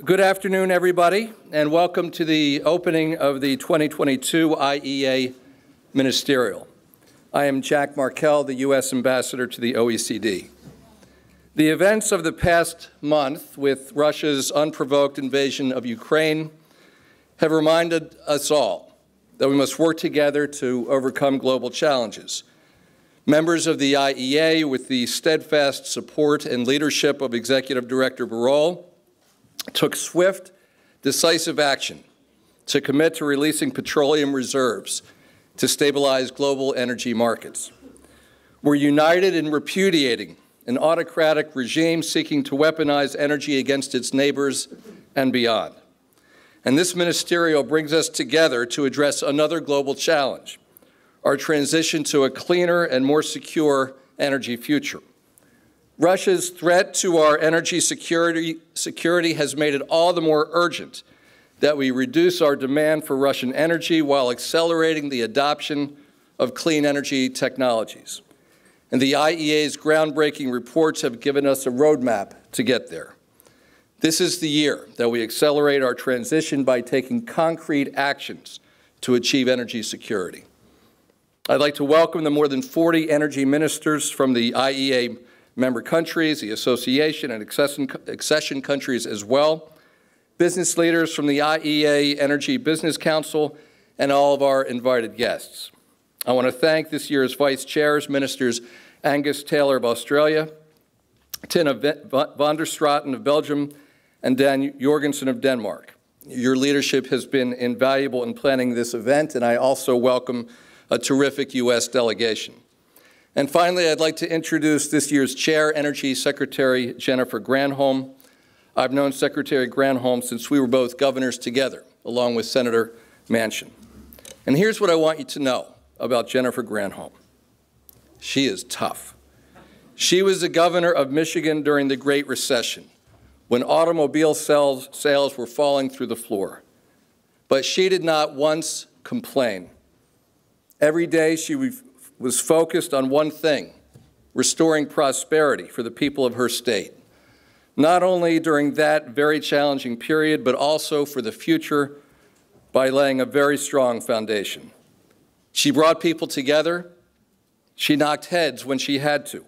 Good afternoon, everybody, and welcome to the opening of the 2022 IEA Ministerial. I am Jack Markell, the U.S. Ambassador to the OECD. The events of the past month with Russia's unprovoked invasion of Ukraine have reminded us all that we must work together to overcome global challenges. Members of the IEA, with the steadfast support and leadership of Executive Director Birol, took swift, decisive action to commit to releasing petroleum reserves to stabilize global energy markets. We're united in repudiating an autocratic regime seeking to weaponize energy against its neighbors and beyond. And this ministerial brings us together to address another global challenge, our transition to a cleaner and more secure energy future. Russia's threat to our energy security has made it all the more urgent that we reduce our demand for Russian energy while accelerating the adoption of clean energy technologies. And the IEA's groundbreaking reports have given us a roadmap to get there. This is the year that we accelerate our transition by taking concrete actions to achieve energy security. I'd like to welcome the more than 40 energy ministers from the IEA member countries, the association and accession countries as well, business leaders from the IEA Energy Business Council, and all of our invited guests. I want to thank this year's vice chairs, Ministers Angus Taylor of Australia, Tinne van der Straeten of Belgium, and Dan Jorgensen of Denmark. Your leadership has been invaluable in planning this event, and I also welcome a terrific U.S. delegation. And finally, I'd like to introduce this year's chair, Energy Secretary Jennifer Granholm. I've known Secretary Granholm since we were both governors together, along with Senator Manchin. And here's what I want you to know about Jennifer Granholm. She is tough. She was the governor of Michigan during the Great Recession, when automobile sales were falling through the floor. But she did not once complain. Every day she was focused on one thing, restoring prosperity for the people of her state, not only during that very challenging period, but also for the future by laying a very strong foundation. She brought people together, she knocked heads when she had to,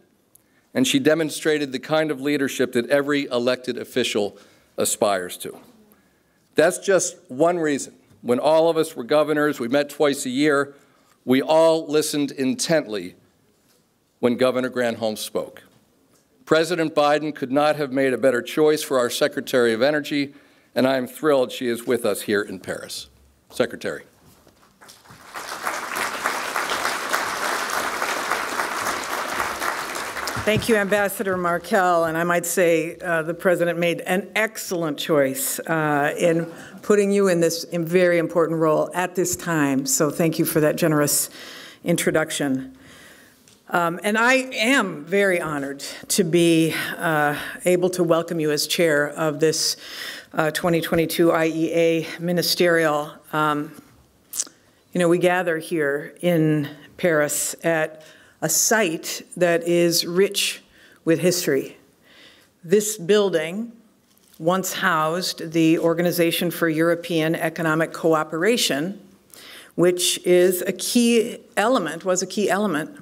and she demonstrated the kind of leadership that every elected official aspires to. That's just one reason. When all of us were governors, we met twice a year, we all listened intently when Governor Granholm spoke. President Biden could not have made a better choice for our Secretary of Energy, and I am thrilled she is with us here in Paris. Secretary. Thank you, Ambassador Markell, and I might say the President made an excellent choice in putting you in this very important role at this time, so thank you for that generous introduction. And I am very honored to be able to welcome you as chair of this 2022 IEA Ministerial. We gather here in Paris at a site that is rich with history. This building once housed the Organization for European Economic Cooperation, which is a key element, was a key element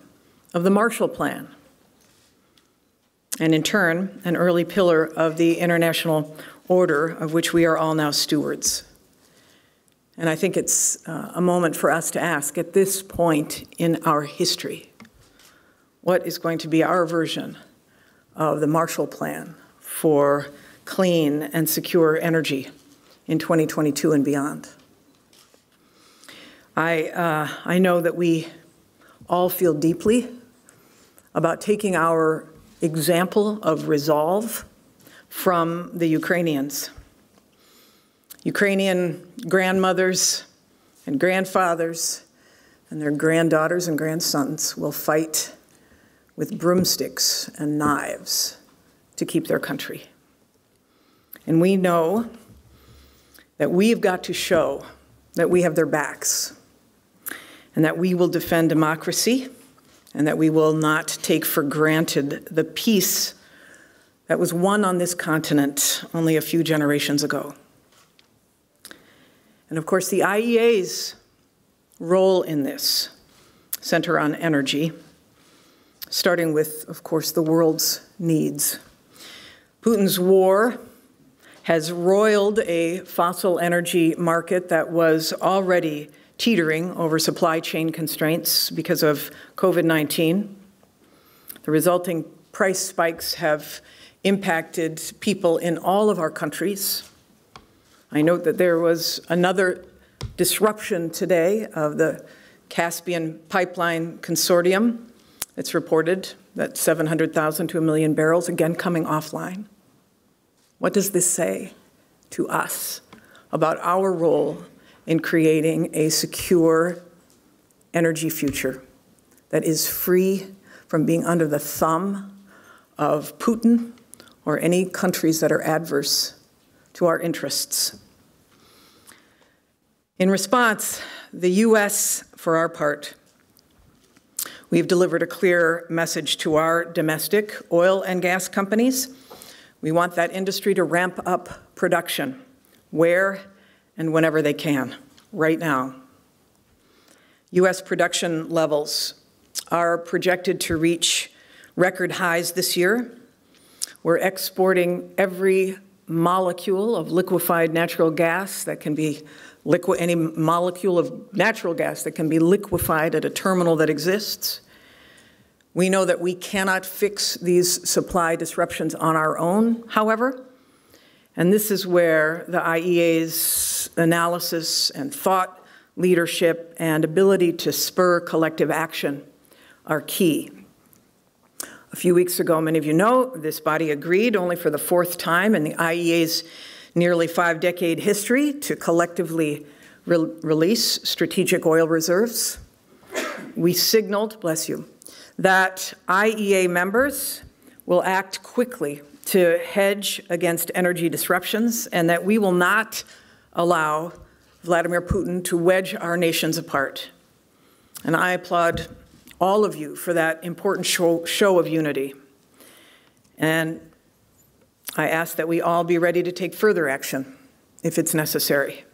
of the Marshall Plan, and in turn, an early pillar of the international order of which we are all now stewards. And I think it's a moment for us to ask, at this point in our history, what is going to be our version of the Marshall Plan for clean and secure energy in 2022 and beyond? I know that we all feel deeply about taking our example of resolve from the Ukrainians. Ukrainian grandmothers and grandfathers and their granddaughters and grandsons will fight with broomsticks and knives to keep their country. And we know that we've got to show that we have their backs and that we will defend democracy and that we will not take for granted the peace that was won on this continent only a few generations ago. And of course, the IEA's role in this center on energy, starting with, of course, the world's needs. Putin's war has roiled a fossil energy market that was already teetering over supply chain constraints because of COVID-19. The resulting price spikes have impacted people in all of our countries. I note that there was another disruption today of the Caspian Pipeline Consortium. It's reported that 700,000 to 1 million barrels, again, coming offline. What does this say to us about our role in creating a secure energy future that is free from being under the thumb of Putin or any countries that are adverse to our interests? In response, the U.S., for our part, we've delivered a clear message to our domestic oil and gas companies. We want that industry to ramp up production where and whenever they can, right now. U.S. production levels are projected to reach record highs this year. We're exporting every molecule of liquefied natural gas that can be any molecule of natural gas that can be liquefied at a terminal that exists. We know that we cannot fix these supply disruptions on our own, however, and this is where the IEA's analysis and thought leadership and ability to spur collective action are key. A few weeks ago, many of you know, this body agreed only for the 4th time in the IEA's nearly 5-decade history to collectively release strategic oil reserves. We signaled, bless you, that IEA members will act quickly to hedge against energy disruptions and that we will not allow Vladimir Putin to wedge our nations apart. And I applaud all of you for that important show of unity. And I ask that we all be ready to take further action if it's necessary.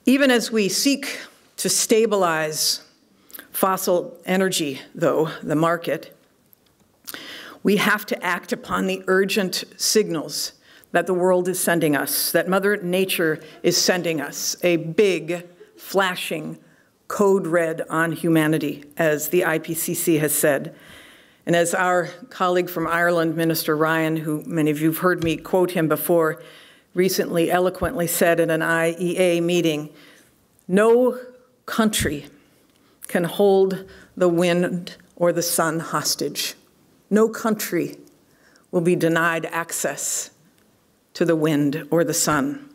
Even as we seek to stabilize fossil energy, though, the market, we have to act upon the urgent signals that the world is sending us, that Mother Nature is sending us, a big, flashing code red on humanity, as the IPCC has said. And as our colleague from Ireland, Minister Ryan, who many of you have heard me quote him before, recently eloquently said at an IEA meeting, no country can hold the wind or the sun hostage. No country will be denied access to the wind or the sun.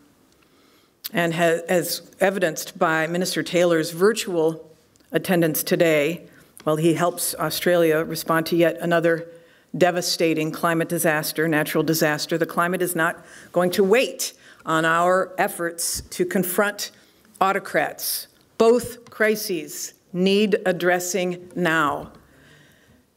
And as evidenced by Minister Taylor's virtual attendance today, while he helps Australia respond to yet another devastating climate disaster, natural disaster, the climate is not going to wait on our efforts to confront autocrats. Both crises need addressing now.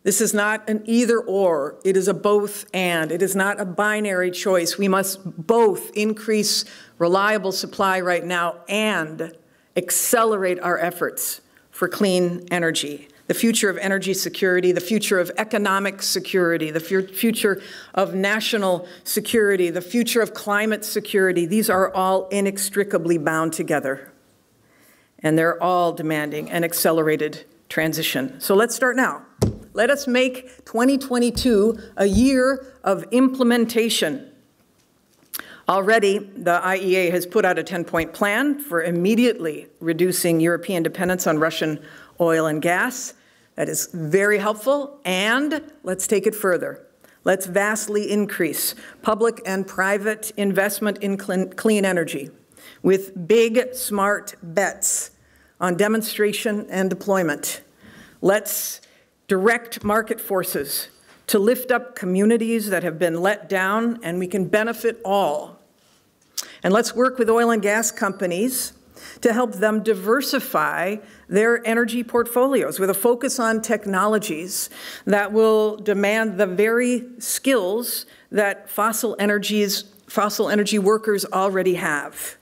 This is not an either-or, it is a both-and. It is not a binary choice. We must both increase reliable supply right now and accelerate our efforts for clean energy. The future of energy security, the future of economic security, the future of national security, the future of climate security, these are all inextricably bound together. And they're all demanding an accelerated transition. So let's start now. Let us make 2022 a year of implementation. Already, the IEA has put out a 10-point plan for immediately reducing European dependence on Russian oil and gas. That is very helpful, and let's take it further. Let's vastly increase public and private investment in clean energy with big, smart bets on demonstration and deployment. Let's direct market forces to lift up communities that have been let down, and we can benefit all. And let's work with oil and gas companies to help them diversify their energy portfolios with a focus on technologies that will demand the very skills that fossil energy workers already have.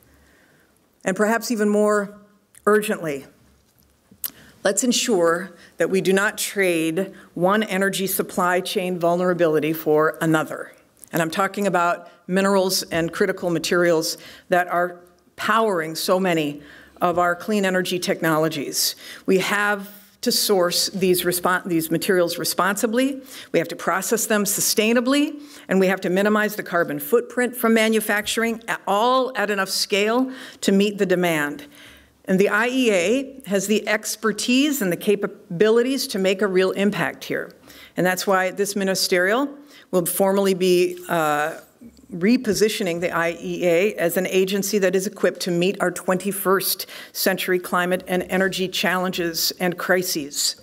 And perhaps even more urgently, let's ensure that we do not trade one energy supply chain vulnerability for another. And I'm talking about minerals and critical materials that are powering so many of our clean energy technologies. We have to source these materials responsibly, we have to process them sustainably, and we have to minimize the carbon footprint from manufacturing, all at enough scale to meet the demand. And the IEA has the expertise and the capabilities to make a real impact here. And that's why this ministerial will formally be repositioning the IEA as an agency that is equipped to meet our 21st century climate and energy challenges and crises.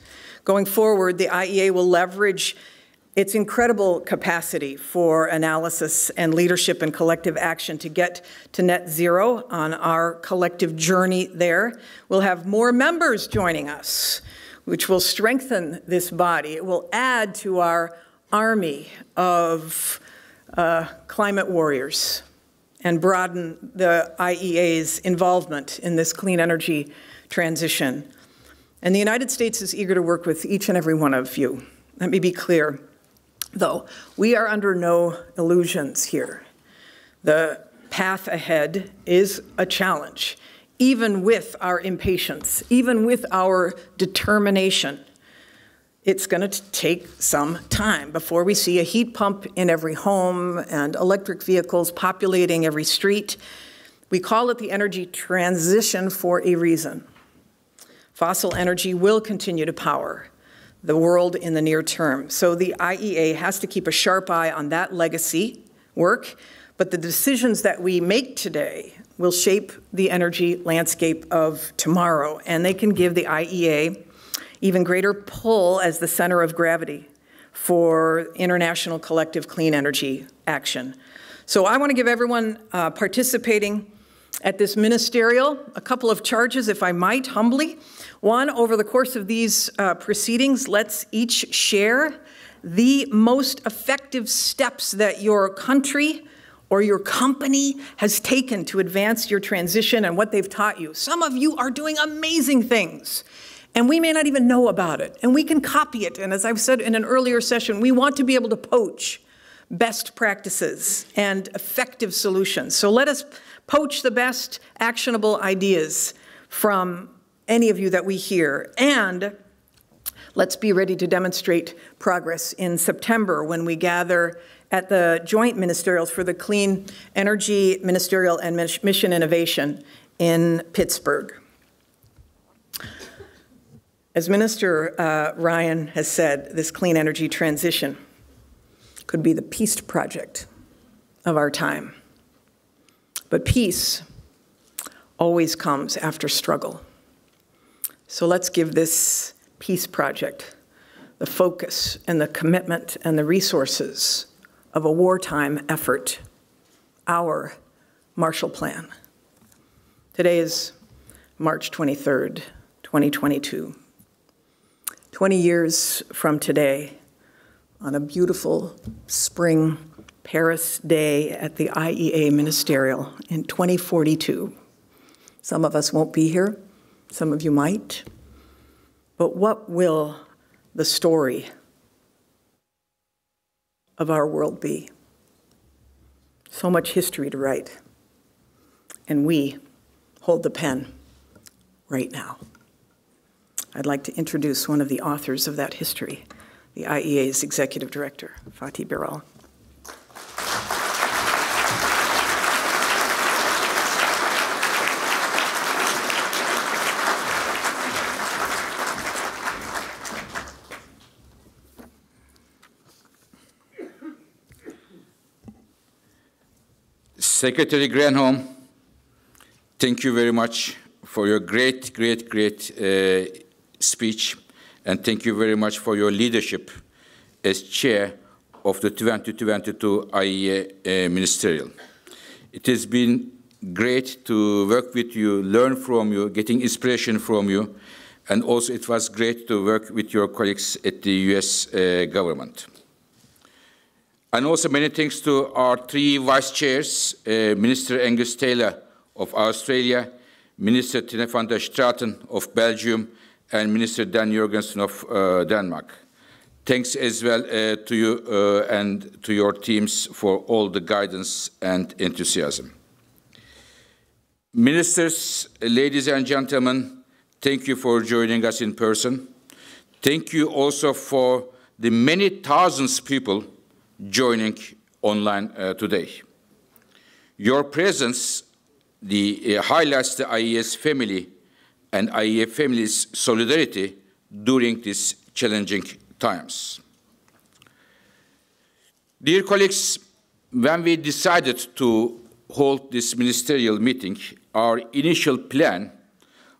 Going forward, the IEA will leverage its incredible capacity for analysis and leadership and collective action to get to net zero on our collective journey there. We'll have more members joining us, which will strengthen this body. It will add to our army of climate warriors and broaden the IEA's involvement in this clean energy transition. And the United States is eager to work with each and every one of you. Let me be clear, though, we are under no illusions here. The path ahead is a challenge, even with our impatience, even with our determination. It's going to take some time before we see a heat pump in every home and electric vehicles populating every street. We call it the energy transition for a reason. Fossil energy will continue to power the world in the near term. So the IEA has to keep a sharp eye on that legacy work, but the decisions that we make today will shape the energy landscape of tomorrow, and they can give the IEA even greater pull as the center of gravity for international collective clean energy action. So I want to give everyone participating at this ministerial a couple of charges, if I might, humbly. One, over the course of these proceedings, let's each share the most effective steps that your country or your company has taken to advance your transition and what they've taught you. Some of you are doing amazing things, and we may not even know about it, and we can copy it. And as I've said in an earlier session, we want to be able to poach best practices and effective solutions. So let us poach the best actionable ideas from any of you that we hear. And let's be ready to demonstrate progress in September when we gather at the joint ministerials for the Clean Energy Ministerial and Mission Innovation in Pittsburgh. As Minister Ryan has said, this clean energy transition could be the peace project of our time. But peace always comes after struggle. So let's give this peace project the focus and the commitment and the resources of a wartime effort, our Marshall Plan. Today is March 23rd, 2022. 20 years from today, on a beautiful spring Paris day at the IEA Ministerial in 2042. Some of us won't be here, some of you might, but what will the story of our world be? So much history to write, and we hold the pen right now. I'd like to introduce one of the authors of that history, the IEA's Executive Director, Fatih Birol. Secretary Granholm, thank you very much for your great speech, and thank you very much for your leadership as chair of the 2022 IEA Ministerial. It has been great to work with you, learn from you, getting inspiration from you, and also it was great to work with your colleagues at the US government. And also many thanks to our three vice chairs, Minister Angus of Australia, Minister Tinne van der Straeten of Belgium, and Minister Dan Jorgensen of Denmark. Thanks as well to you and to your teams for all the guidance and enthusiasm. Ministers, ladies and gentlemen, thank you for joining us in person. Thank you also for the many thousands of people joining online today. Your presence highlights the IES family and IEA family's solidarity during these challenging times. Dear colleagues, when we decided to hold this ministerial meeting, our initial plan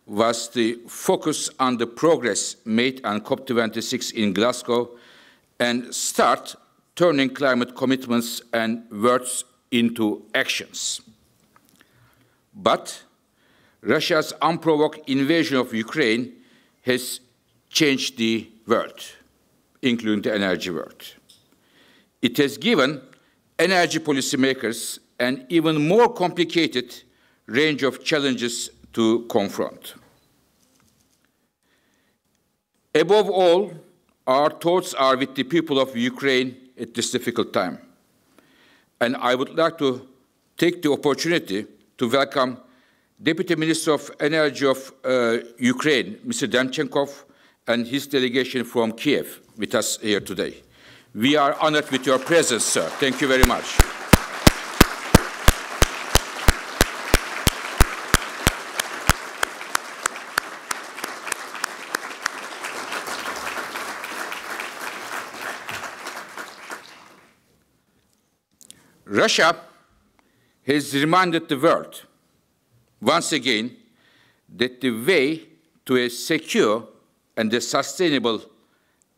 was to focus on the progress made on COP26 in Glasgow and start turning climate commitments and words into actions. But Russia's unprovoked invasion of Ukraine has changed the world, including the energy world. It has given energy policymakers an even more complicated range of challenges to confront. Above all, our thoughts are with the people of Ukraine at this difficult time. And I would like to take the opportunity to welcome Deputy Minister of Energy of Ukraine, Mr. Demchenkov, and his delegation from Kiev with us here today. We are honored with your presence, sir. Thank you very much. Russia has reminded the world once again that the way to a secure and a sustainable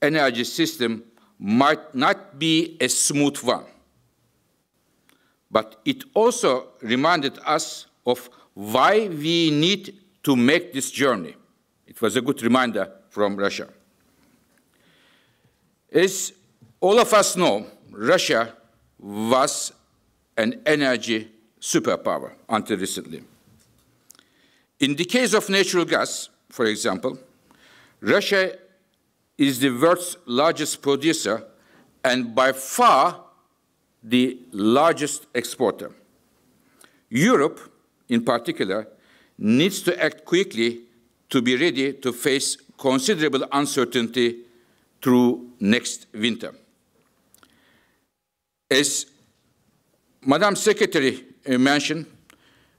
energy system might not be a smooth one. But it also reminded us of why we need to make this journey. It was a good reminder from Russia. As all of us know, Russia was an energy superpower until recently. In the case of natural gas, for example, Russia is the world's largest producer and by far the largest exporter. Europe, in particular, needs to act quickly to be ready to face considerable uncertainty through next winter. As Madam Secretary mentioned,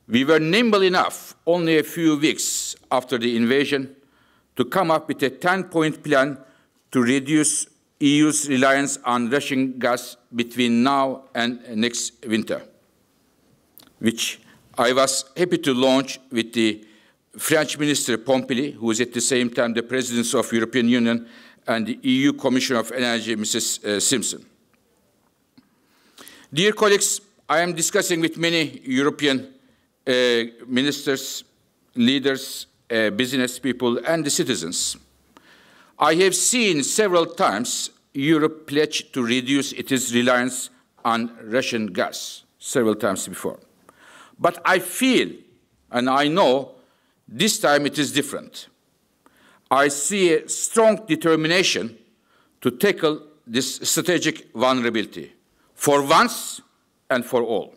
we were nimble enough only a few weeks after the invasion to come up with a 10-point plan to reduce EU's reliance on Russian gas between now and next winter, which I was happy to launch with the French Minister Pompili, who is at the same time the President of the European Union, and the EU Commissioner of Energy, Mrs. Simpson. Dear colleagues, I am discussing with many European ministers, leaders, business people, and the citizens. I have seen several times Europe pledge to reduce its reliance on Russian gas, several times before. But I feel, and I know, this time it is different. I see a strong determination to tackle this strategic vulnerability, for once and for all.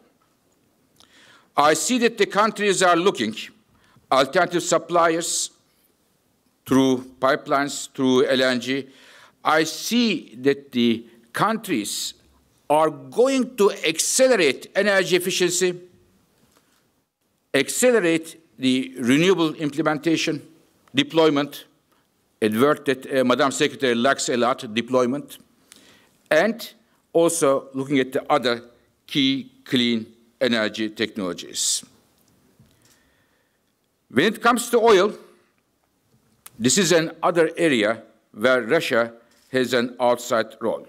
I see that the countries are looking alternative suppliers through pipelines, through LNG. I see that the countries are going to accelerate energy efficiency, accelerate the renewable implementation, deployment, a word that Madam Secretary likes a lot, deployment, and also looking at the other key clean energy technologies. When it comes to oil, this is another area where Russia has an outside role.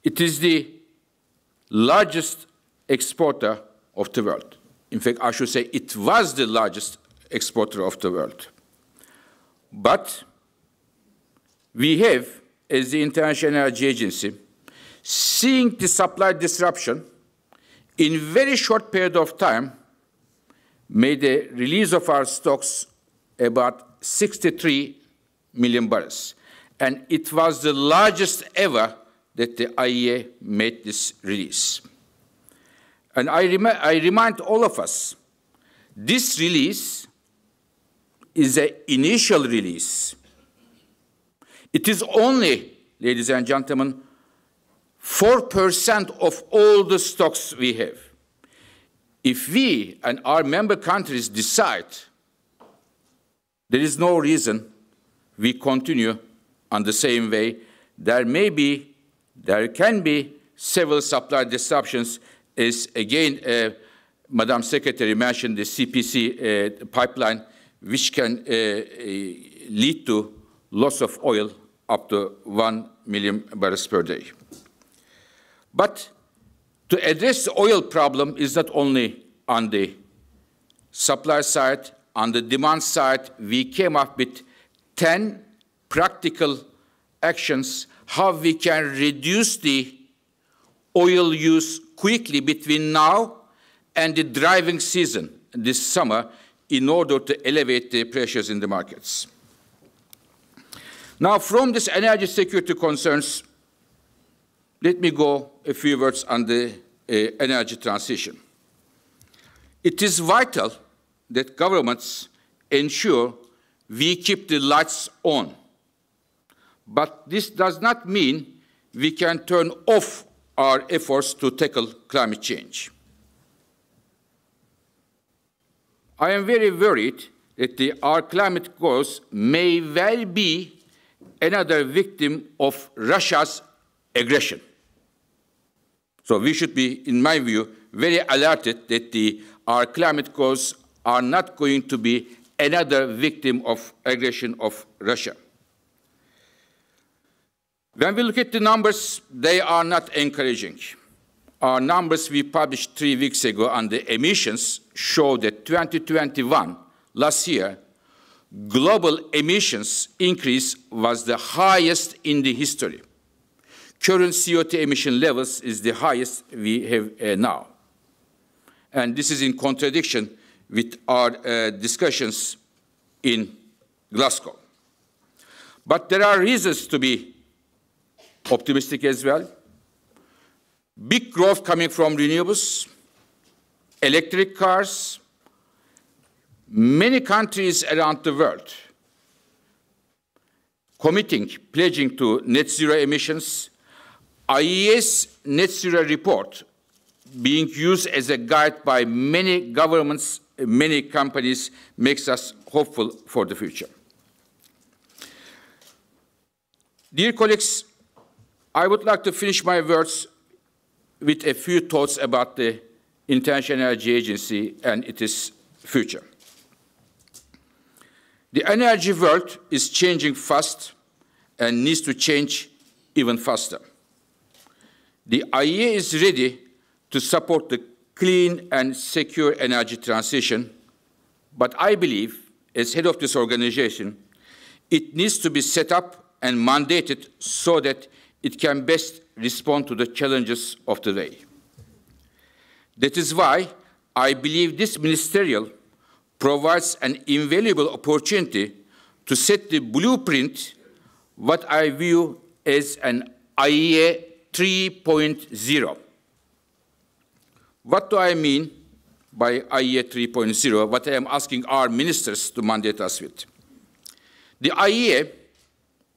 It is the largest exporter of the world, In fact, I should say it was the largest exporter of the world. But we have, as the International Energy Agency, seeing the supply disruption in a very short period of time, made a release of our stocks about 63 million barrels. And it was the largest ever that the IEA made this release. And I remind all of us, this release is an initial release. It is only, ladies and gentlemen, 4% of all the stocks we have. If we and our member countries decide, there is no reason we continue on the same way. There can be several supply disruptions, as again, Madam Secretary mentioned the CPC pipeline, which can lead to loss of oil up to 1 million barrels per day. But to address the oil problem is not only on the supply side, on the demand side, we came up with 10 practical actions how we can reduce the oil use quickly between now and the driving season this summer in order to elevate the pressures in the markets. Now, from this energy security concerns, let me go a few words on the energy transition. It is vital that governments ensure we keep the lights on. But this does not mean we can turn off our efforts to tackle climate change. I am very worried that our climate goals may well be another victim of Russia's aggression. So we should be, in my view, very alerted that our climate goals are not going to be another victim of aggression of Russia. When we look at the numbers, they are not encouraging. Our numbers we published 3 weeks ago on the emissions show that 2021, last year, global emissions increase was the highest in the history. Current CO2 emission levels is the highest we have now. And this is in contradiction with our discussions in Glasgow. But there are reasons to be optimistic as well. Big growth coming from renewables, electric cars, many countries around the world pledging to net zero emissions. IEA's net zero report being used as a guide by many governments, many companies, makes us hopeful for the future. Dear colleagues, I would like to finish my words with a few thoughts about the International Energy Agency and its future. The energy world is changing fast and needs to change even faster. The IEA is ready to support the clean and secure energy transition, but I believe, as head of this organization, it needs to be set up and mandated so that it can best respond to the challenges of the day. That is why I believe this ministerial provides an invaluable opportunity to set the blueprint, what I view as an IEA 3.0. What do I mean by IEA 3.0? What I am asking our ministers to mandate us with. The IEA,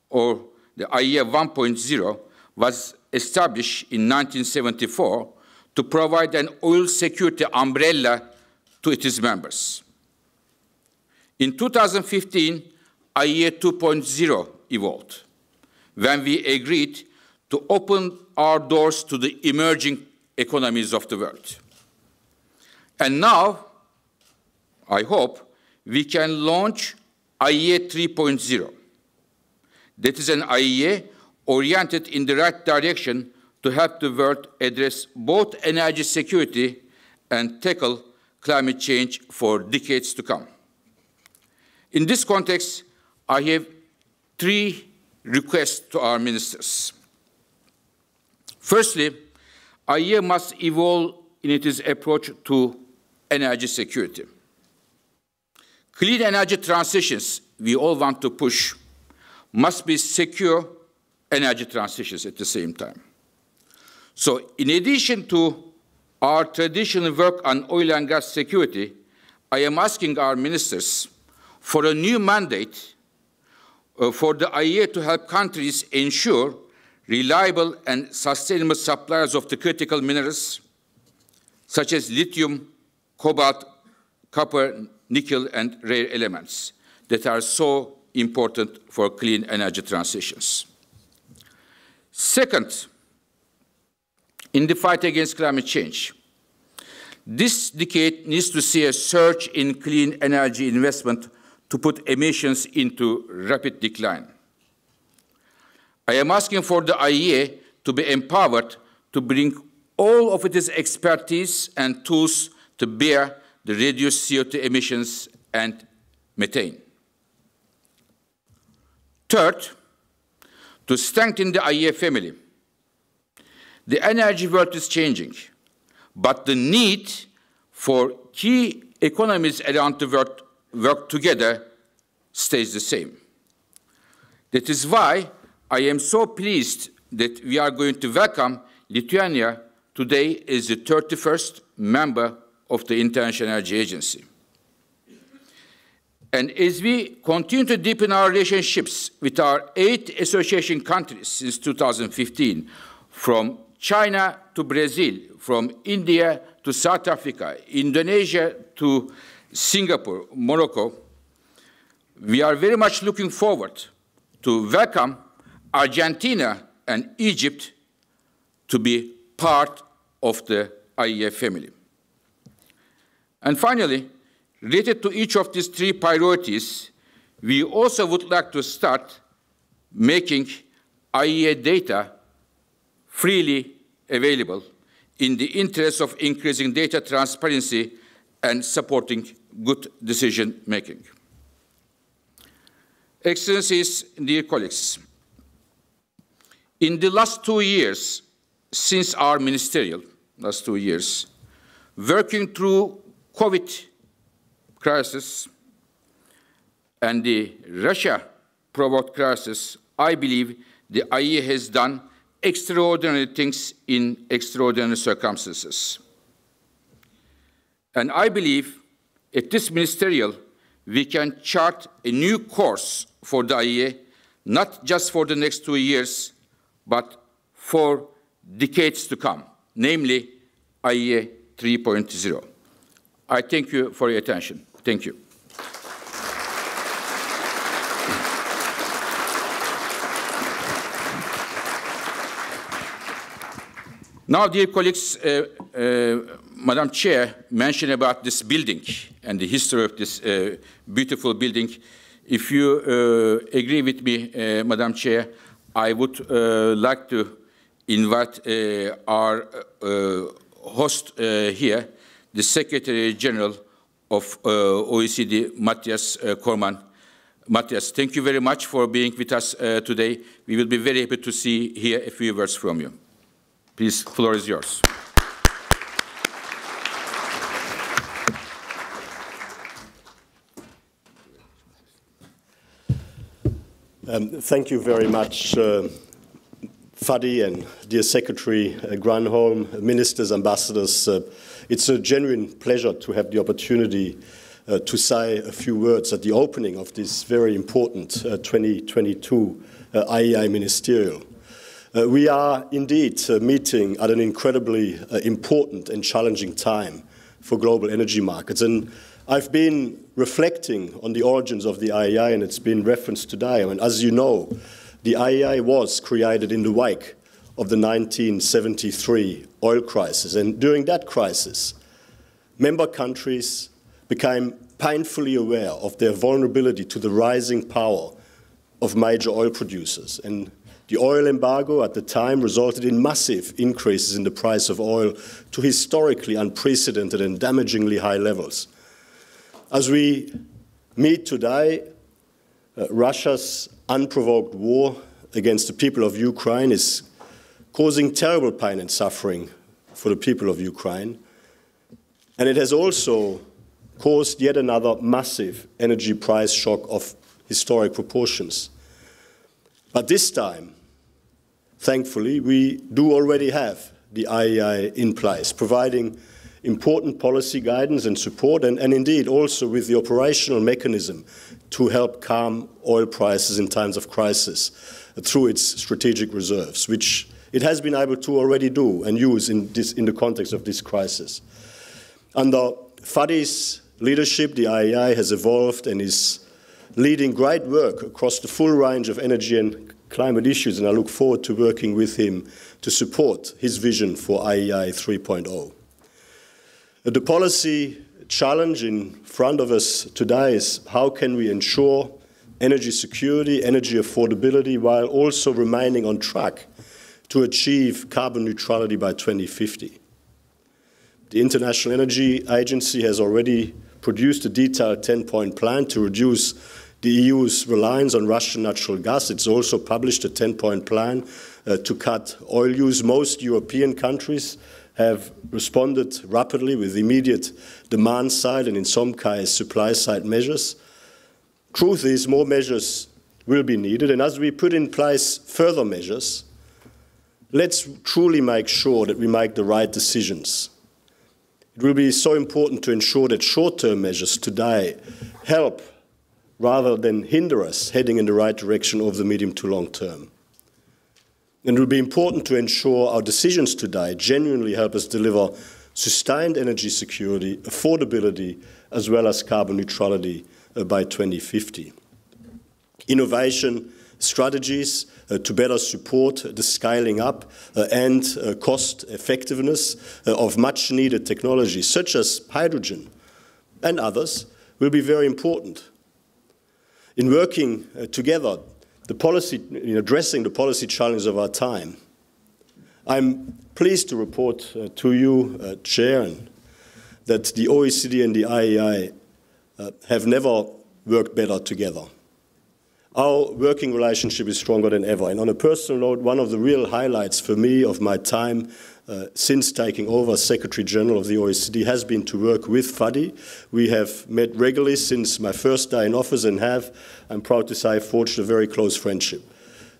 or the IEA 1.0, was established in 1974 to provide an oil security umbrella to its members. In 2015, IEA 2.0 evolved, when we agreed to open our doors to the emerging economies of the world. And now, I hope, we can launch IEA 3.0. That is an IEA oriented in the right direction to help the world address both energy security and tackle climate change for decades to come. In this context, I have 3 requests to our ministers. Firstly, IEA must evolve in its approach to energy security. Clean energy transitions we all want to push must be secure energy transitions at the same time. So in addition to our traditional work on oil and gas security, I am asking our ministers for a new mandate for the IEA to help countries ensure reliable and sustainable suppliers of the critical minerals, such as lithium, cobalt, copper, nickel, and rare elements that are so important for clean energy transitions. Second, in the fight against climate change, this decade needs to see a surge in clean energy investment to put emissions into rapid decline. I am asking for the IEA to be empowered to bring all of its expertise and tools to bear to reduce CO2 emissions and methane. Third, to strengthen the IEA family. The energy world is changing, but the need for key economies around the world work together stays the same. That is why I am so pleased that we are going to welcome Lithuania today as the 31st member of the International Energy Agency. And as we continue to deepen our relationships with our 8 association countries since 2015, from China to Brazil, from India to South Africa, Indonesia to Singapore, Morocco, we are very much looking forward to welcome Argentina and Egypt to be part of the IEA family. And finally, related to each of these 3 priorities, we also would like to start making IEA data freely available in the interest of increasing data transparency and supporting good decision making. Excellencies, dear colleagues, in the last 2 years, since our ministerial, last 2 years, working through COVID crisis and the Russia-provoked crisis, I believe the IEA has done extraordinary things in extraordinary circumstances. And I believe at this ministerial, we can chart a new course for the IEA, not just for the next 2 years, but for decades to come, namely IEA 3.0. I thank you for your attention. Thank you. Now, dear colleagues, Madam Chair mentioned about this building and the history of this beautiful building. If you agree with me, Madam Chair, I would like to invite our host here, the Secretary General of OECD, Mathias Cormann. Mathias, thank you very much for being with us today. We will be very happy to hear a few words from you. Please, the floor is yours. Thank you very much, Fatih and dear Secretary Granholm, ministers, ambassadors. It's a genuine pleasure to have the opportunity to say a few words at the opening of this very important 2022 IEA Ministerial. We are indeed meeting at an incredibly important and challenging time for global energy markets. And I've been reflecting on the origins of the IEA, and it's been referenced today. I mean, as you know, the IEA was created in the wake of the 1973 oil crisis. And during that crisis, member countries became painfully aware of their vulnerability to the rising power of major oil producers. And The oil embargo at the time resulted in massive increases in the price of oil to historically unprecedented and damagingly high levels. As we meet today, Russia's unprovoked war against the people of Ukraine is causing terrible pain and suffering for the people of Ukraine. And it has also caused yet another massive energy price shock of historic proportions. But this time, thankfully, we do already have the IEA in place, providing important policy guidance and support, and indeed also with the operational mechanism to help calm oil prices in times of crisis through its strategic reserves, which it has been able to already do and use in the context of this crisis. Under Fatih's leadership, the IEA has evolved and is leading great work across the full range of energy and climate issues, and I look forward to working with him to support his vision for IEA 3.0. The policy challenge in front of us today is how can we ensure energy security, energy affordability, while also remaining on track to achieve carbon neutrality by 2050. The International Energy Agency has already produced a detailed 10-point plan to reduce the EU's reliance on Russian natural gas. It's also published a 10-point plan to cut oil use. Most European countries have responded rapidly with immediate demand side and in some cases supply side measures. Truth is, more measures will be needed, and as we put in place further measures, let's truly make sure that we make the right decisions. It will be so important to ensure that short-term measures today help rather than hinder us heading in the right direction over the medium to long term. And it will be important to ensure our decisions today genuinely help us deliver sustained energy security, affordability, as well as carbon neutrality by 2050. Innovation strategies to better support the scaling up and cost effectiveness of much needed technologies such as hydrogen and others will be very important. In working together, in addressing the policy challenges of our time, I'm pleased to report to you, Chair, that the OECD and the IEA have never worked better together. Our working relationship is stronger than ever. And on a personal note, one of the real highlights for me of my time since taking over as Secretary General of the OECD has been to work with Fatih. We have met regularly since my first day in office and have, I'm proud to say, forged a very close friendship.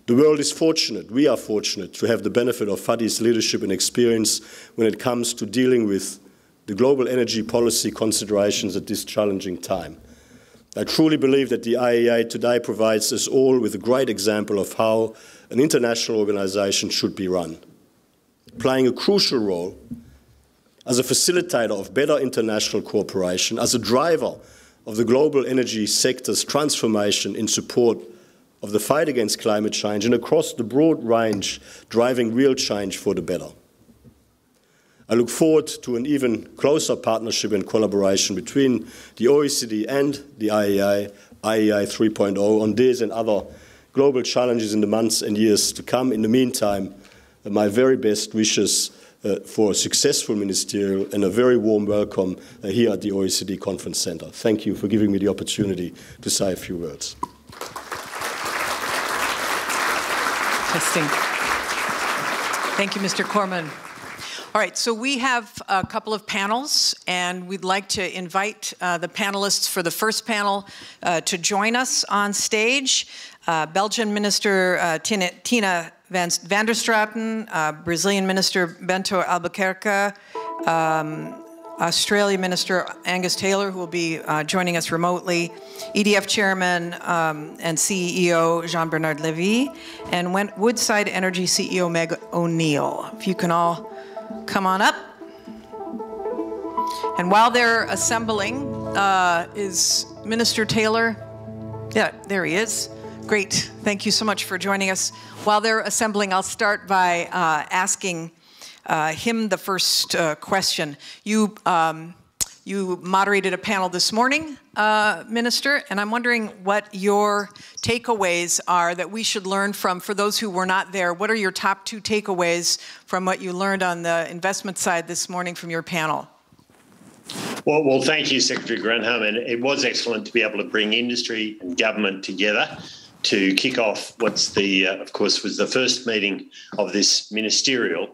The world is fortunate, we are fortunate to have the benefit of Fatih's leadership and experience when it comes to dealing with the global energy policy considerations at this challenging time. I truly believe that the IEA today provides us all with a great example of how an international organization should be run, playing a crucial role as a facilitator of better international cooperation, as a driver of the global energy sector's transformation in support of the fight against climate change and across the broad range driving real change for the better. I look forward to an even closer partnership and collaboration between the OECD and the IEA 3.0 on this and other global challenges in the months and years to come. In the meantime, my very best wishes for a successful ministerial and a very warm welcome here at the OECD Conference Centre. Thank you for giving me the opportunity to say a few words. Testing. Thank you, Mr. Cormann. All right, so we have a couple of panels, and we'd like to invite the panelists for the first panel to join us on stage. Belgian Minister Tinne van der Straeten, Brazilian Minister Bento Albuquerque, Australia Minister Angus Taylor, who will be joining us remotely, EDF Chairman and CEO Jean-Bernard Levy, and Woodside Energy CEO Meg O'Neill. If you can all come on up. And while they're assembling, is Minister Taylor? Yeah, there he is. Great. Thank you so much for joining us. While they're assembling, I'll start by asking him the first question. You You moderated a panel this morning, Minister, and I'm wondering what your takeaways are that we should learn from. For those who were not there, what are your top 2 takeaways from what you learned on the investment side this morning from your panel? Well, thank you, Secretary Granholm, and it was excellent to be able to bring industry and government together to kick off what's of course, was the first meeting of this ministerial.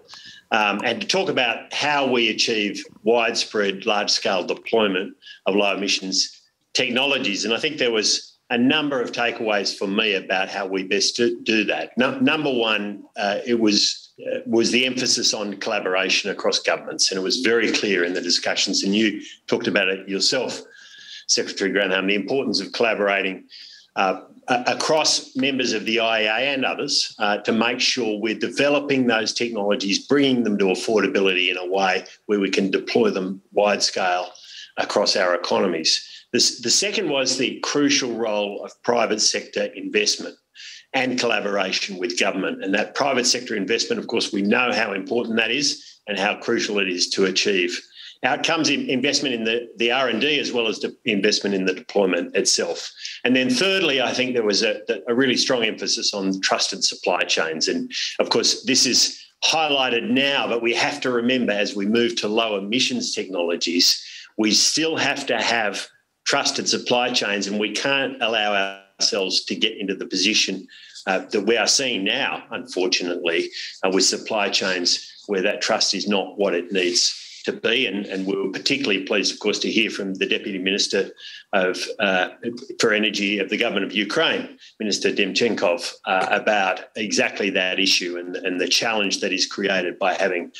And to talk about how we achieve widespread, large-scale deployment of low emissions technologies. And I think there was a number of takeaways for me about how we best do that. Number one, it was the emphasis on collaboration across governments, and it was very clear in the discussions, and you talked about it yourself, Secretary Granholm, the importance of collaborating across members of the IEA and others to make sure we're developing those technologies, bringing them to affordability in a way where we can deploy them wide scale across our economies. The second was the crucial role of private sector investment and collaboration with government. And that private sector investment, of course, we know how important that is and how crucial it is to achieve outcomes, investment in the R&D as well as the investment in the deployment itself. And then thirdly, I think there was a really strong emphasis on trusted supply chains. And of course, this is highlighted now, but we have to remember as we move to low emissions technologies, we still have to have trusted supply chains, and we can't allow ourselves to get into the position that we are seeing now, unfortunately, with supply chains where that trust is not what it needs to be. And we were particularly pleased, of course, to hear from the Deputy Minister for Energy of the Government of Ukraine, Minister Demchenkov, about exactly that issue and the challenge that is created by having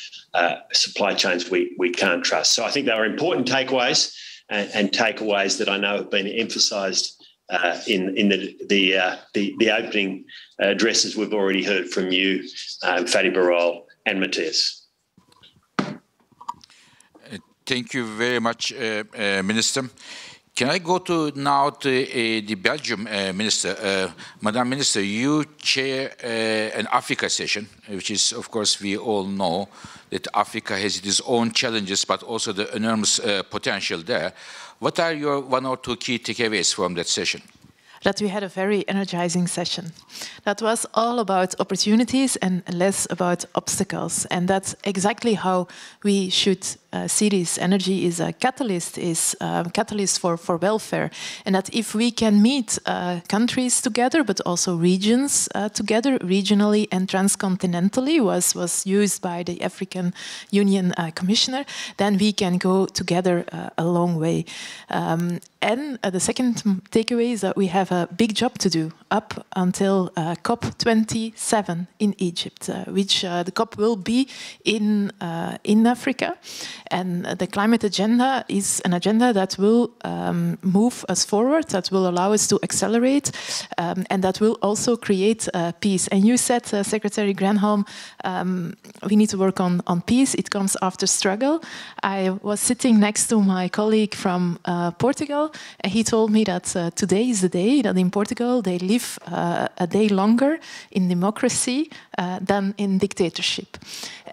supply chains we can't trust. So I think they were important takeaways and takeaways that I know have been emphasised in the opening addresses we've already heard from you, Fatih, Birol and Mathias. Thank you very much, Minister. Can I go now to the Belgium Minister? Madam Minister, you chair an Africa session, which is, of course, we all know that Africa has its own challenges, but also the enormous potential there. What are your 1 or 2 key takeaways from that session? That we had a very energizing session. That was all about opportunities and less about obstacles. And that's exactly how we should see this. Energy is a catalyst, for welfare. And that if we can meet countries together, but also regions together, regionally and transcontinentally, was used by the African Union Commissioner, then we can go together a long way. And the second takeaway is that we have a big job to do up until COP27 in Egypt, which the COP will be in Africa. And the climate agenda is an agenda that will move us forward, that will allow us to accelerate, and that will also create peace. And you said, Secretary Granholm, we need to work on peace. It comes after struggle. I was sitting next to my colleague from Portugal, and he told me that today is the day that in Portugal they live a day longer in democracy than in dictatorship.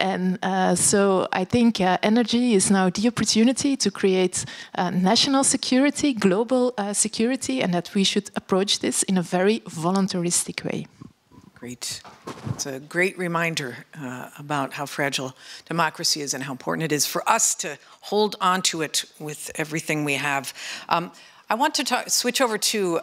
And so I think energy is now the opportunity to create national security, global security, and that we should approach this in a very voluntaristic way. Great. It's a great reminder about how fragile democracy is and how important it is for us to hold on to it with everything we have. I want to switch over to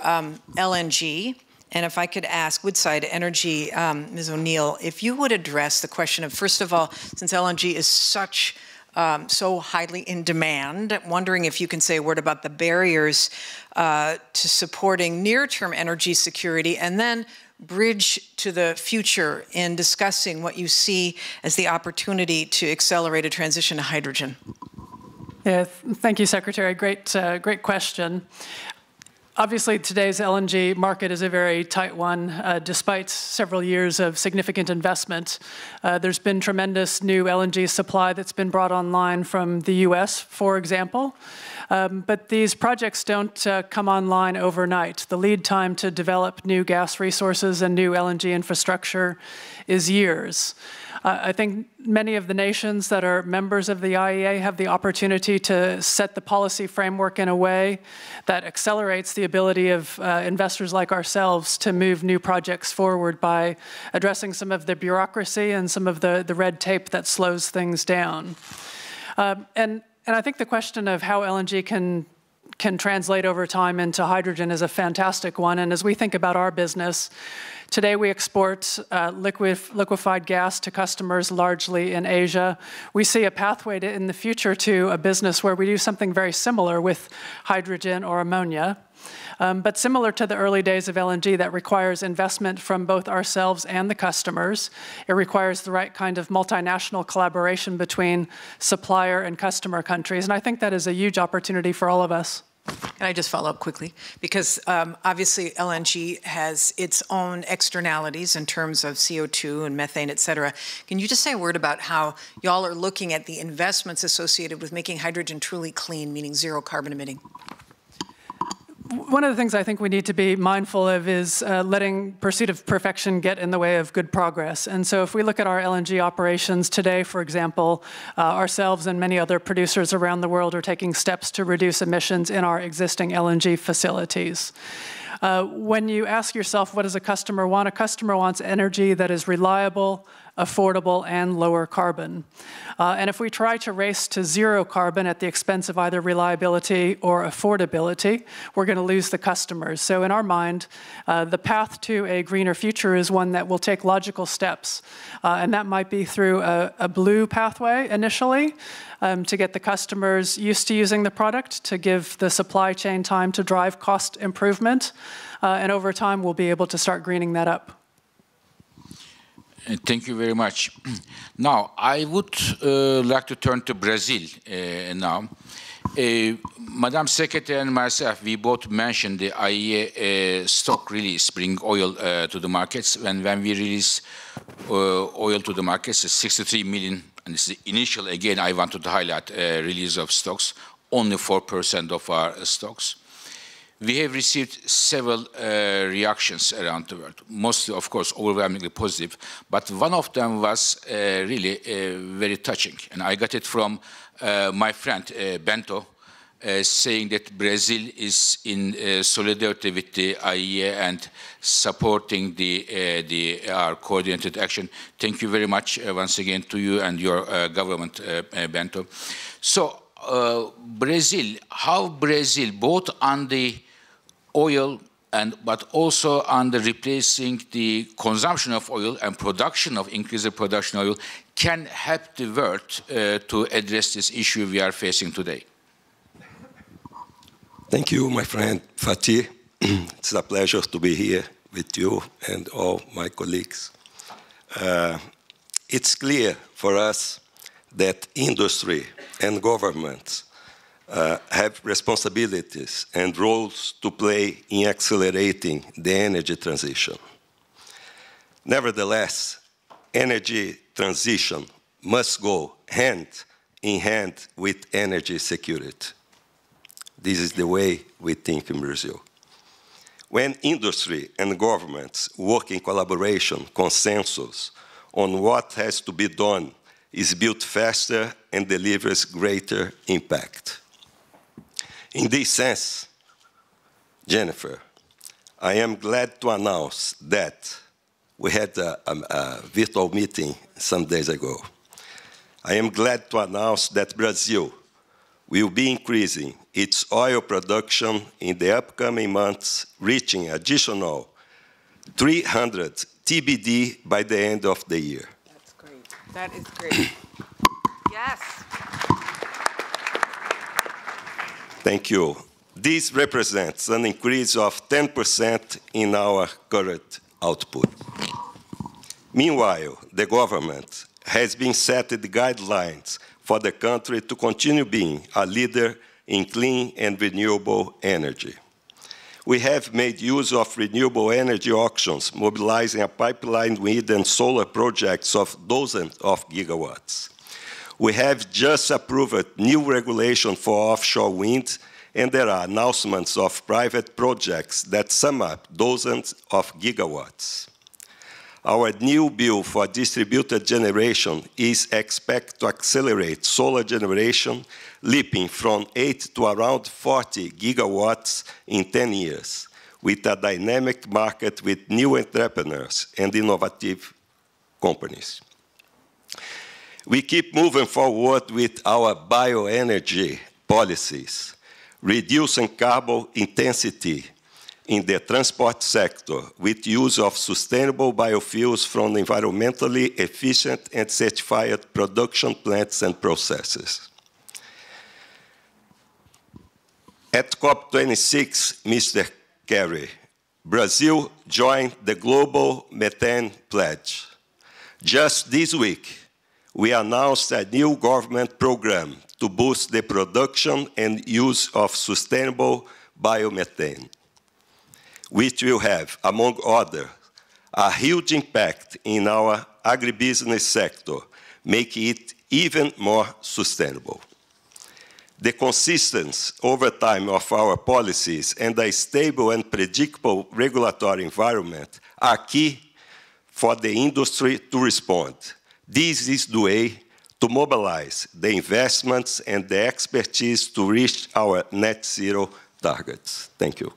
LNG. And if I could ask Woodside Energy, Ms. O'Neill, if you would address the question of, first of all, since LNG is so highly in demand, wondering if you can say a word about the barriers to supporting near-term energy security, and then bridge to the future in discussing what you see as the opportunity to accelerate a transition to hydrogen. Yeah, thank you, Secretary. Great question. Obviously, today's LNG market is a very tight one, despite several years of significant investment. There's been tremendous new LNG supply that's been brought online from the US, for example. But these projects don't come online overnight. The lead time to develop new gas resources and new LNG infrastructure is years. I think many of the nations that are members of the IEA have the opportunity to set the policy framework in a way that accelerates the ability of investors like ourselves to move new projects forward by addressing some of the bureaucracy and some of the red tape that slows things down. And I think the question of how LNG can translate over time into hydrogen is a fantastic one. And as we think about our business, today we export liquefied gas to customers largely in Asia. We see a pathway in the future to a business where we do something very similar with hydrogen or ammonia. But similar to the early days of LNG, that requires investment from both ourselves and the customers. It requires the right kind of multinational collaboration between supplier and customer countries. And I think that is a huge opportunity for all of us. Can I just follow up quickly? Because obviously LNG has its own externalities in terms of CO2 and methane, et cetera. Can you just say a word about how y'all are looking at the investments associated with making hydrogen truly clean, meaning zero carbon emitting? One of the things I think we need to be mindful of is letting pursuit of perfection get in the way of good progress. And so if we look at our LNG operations today, for example, ourselves and many other producers around the world are taking steps to reduce emissions in our existing LNG facilities. When you ask yourself, what does a customer want? A customer wants energy that is reliable, affordable, and lower carbon. And if we try to race to zero carbon at the expense of either reliability or affordability, we're going to lose the customers. So in our mind, the path to a greener future is one that will take logical steps. And that might be through a blue pathway initially, to get the customers used to using the product, to give the supply chain time to drive cost improvement. And over time, we'll be able to start greening that up. Thank you very much. Now, I would like to turn to Brazil now. Madam Secretary and myself, we both mentioned the IEA stock release, bring oil to the markets. When we release oil to the markets, 63 million, and this is the initial, again, I wanted to highlight release of stocks, only 4% of our stocks. We have received several reactions around the world, mostly, of course, overwhelmingly positive, but one of them was really very touching. And I got it from my friend, Bento, saying that Brazil is in solidarity with the IEA and supporting our coordinated action. Thank you very much once again to you and your government, Bento. So Brazil, how Brazil, both on the oil but also on the replacing the consumption of oil and production of increased production of oil, can help the world to address this issue we are facing today? Thank you, my friend Fatih. It's a pleasure to be here with you and all my colleagues. It's clear for us that industry and governments have responsibilities and roles to play in accelerating the energy transition. Nevertheless, energy transition must go hand in hand with energy security. This is the way we think in Brazil. When industry and governments work in collaboration, consensus on what has to be done is built faster and delivers greater impact. In this sense, Jennifer, I am glad to announce that we had a virtual meeting some days ago. I am glad to announce that Brazil will be increasing its oil production in the upcoming months, reaching additional 300 TBD by the end of the year. That's great. That is great. Yes. Thank you. This represents an increase of 10% in our current output. Meanwhile, the government has been setting the guidelines for the country to continue being a leader in clean and renewable energy. We have made use of renewable energy auctions, mobilizing a pipeline wind and solar projects of dozens of gigawatts. We have just approved new regulation for offshore wind, and there are announcements of private projects that sum up dozens of gigawatts. Our new bill for distributed generation is expected to accelerate solar generation, leaping from 8 to around 40 gigawatts in 10 years, with a dynamic market with new entrepreneurs and innovative companies. We keep moving forward with our bioenergy policies, reducing carbon intensity in the transport sector with use of sustainable biofuels from environmentally efficient and certified production plants and processes. At COP26, Mr. Kerry, Brazil joined the Global Methane Pledge. Just this week, we announced a new government program to boost the production and use of sustainable biomethane, which will have, among others, a huge impact in our agribusiness sector, making it even more sustainable. The consistency over time of our policies and a stable and predictable regulatory environment are key for the industry to respond. This is the way to mobilize the investments and the expertise to reach our net zero targets. Thank you.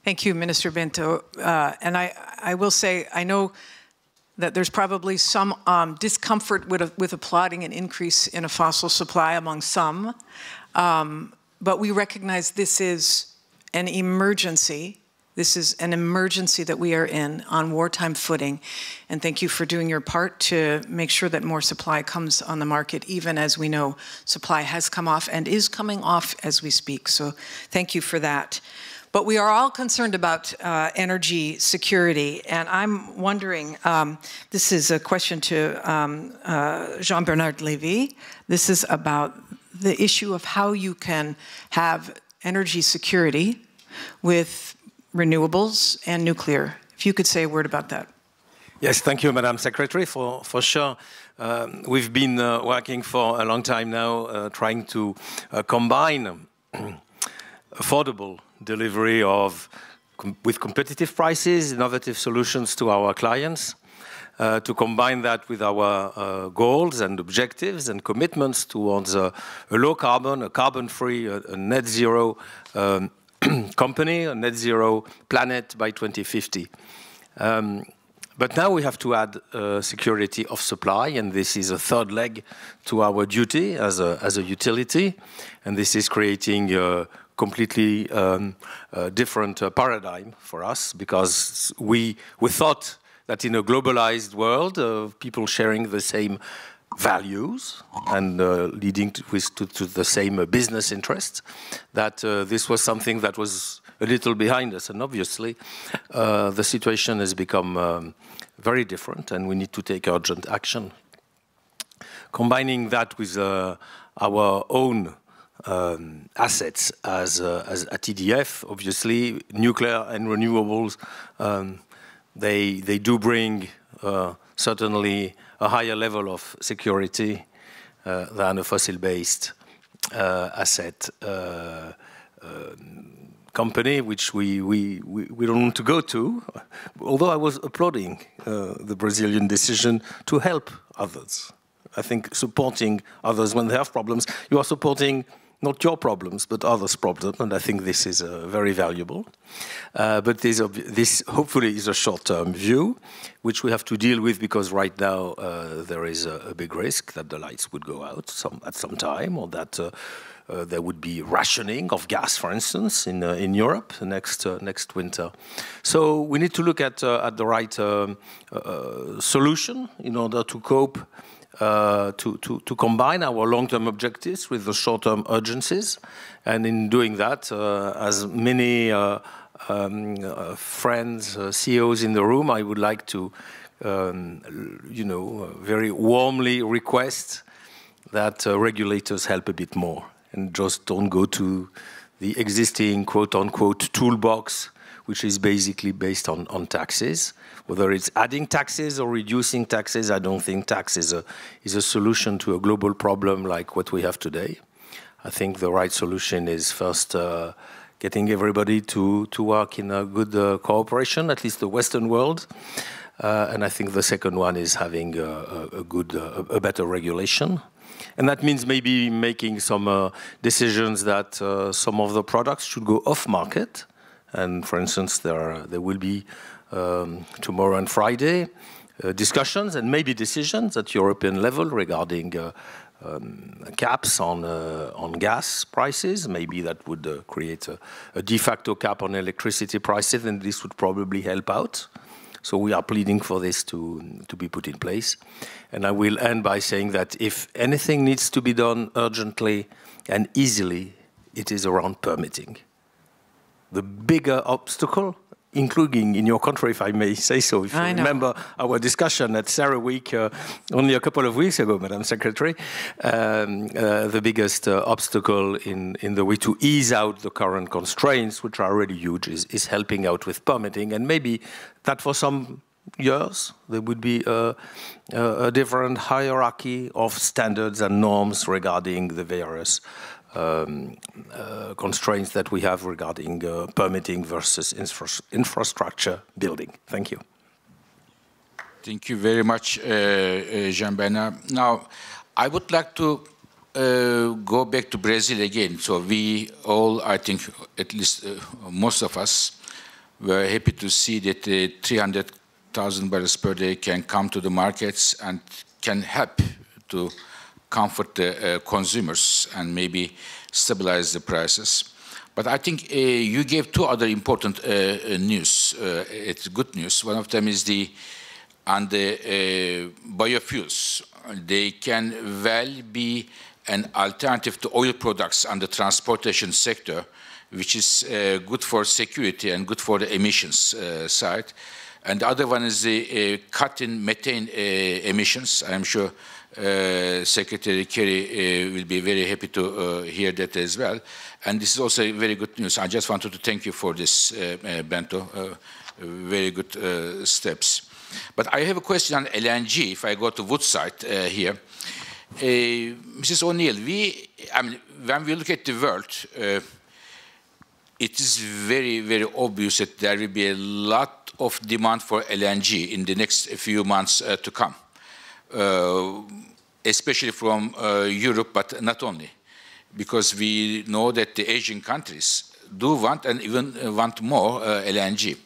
Thank you, Minister Bento. And I will say, I know that there's probably some discomfort with applauding an increase in a fossil supply among some, but we recognize this is an emergency. This is an emergency that we are in on wartime footing. And thank you for doing your part to make sure that more supply comes on the market, even as we know supply has come off and is coming off as we speak. So thank you for that. But we are all concerned about energy security. And I'm wondering, this is a question to Jean-Bernard Levy. This is about the issue of how you can have energy security with renewables and nuclear. If you could say a word about that. Yes, thank you, Madam Secretary, for sure. We've been working for a long time now, trying to combine affordable delivery with competitive prices, innovative solutions to our clients, to combine that with our goals and objectives and commitments towards a low carbon, a carbon-free, a net zero company, a net zero planet by 2050. But now we have to add security of supply, and this is a third leg to our duty as a utility, and this is creating a completely different paradigm for us, because we thought that in a globalized world of people sharing the same values and leading to the same business interests, that this was something that was a little behind us. And obviously, the situation has become very different, and we need to take urgent action. Combining that with our own assets as at EDF, obviously, nuclear and renewables, they do bring certainly a higher level of security than a fossil-based asset company, which we don't want to go to, although I was applauding the Brazilian decision to help others. I think supporting others when they have problems, you are supporting not your problems, but others' problems, and I think this is very valuable. But this hopefully is a short-term view, which we have to deal with, because right now there is a big risk that the lights would go out at some time, or that there would be rationing of gas, for instance, in Europe next winter. So we need to look at the right solution in order to cope. To combine our long-term objectives with the short-term urgencies, and in doing that, as many friends, CEOs in the room, I would like to, very warmly request that regulators help a bit more and just don't go to the existing quote-unquote toolbox, which is basically based on taxes. Whether it's adding taxes or reducing taxes, I don't think tax is a solution to a global problem like what we have today. I think the right solution is first getting everybody to work in a good cooperation, at least the Western world, And I think the second one is having a better regulation. And that means maybe making some decisions that some of the products should go off market. And for instance, there will be tomorrow and Friday discussions and maybe decisions at European level regarding caps on gas prices. Maybe that would create a de facto cap on electricity prices, and this would probably help out. So we are pleading for this to be put in place. And I will end by saying that if anything needs to be done urgently and easily, it is around permitting. The bigger obstacle, including in your country, if I may say so, if you remember our discussion at Sarah Week only a couple of weeks ago, Madam Secretary, the biggest obstacle in the way to ease out the current constraints, which are already huge, is helping out with permitting. And maybe that for some years there would be a different hierarchy of standards and norms regarding the various constraints that we have regarding permitting versus infrastructure building. Thank you. Thank you very much, Jean-Bernard. Now, I would like to go back to Brazil again. So we all, I think, at least most of us, were happy to see that 300,000 barrels per day can come to the markets and can help to comfort the consumers and maybe stabilize the prices. But I think you gave two other important news. It's good news. One of them is on the biofuels. They can well be an alternative to oil products on the transportation sector, which is good for security and good for the emissions side. And the other one is the cut in methane emissions. I'm sure Secretary Kerry will be very happy to hear that as well. And this is also very good news. I just wanted to thank you for this, Bento. Very good steps. But I have a question on LNG, if I go to Woodside here. Mrs. O'Neill, when we look at the world, it is very, very obvious that there will be a lot of demand for LNG in the next few months to come. Especially from Europe, but not only, because we know that the Asian countries do want and even want more LNG.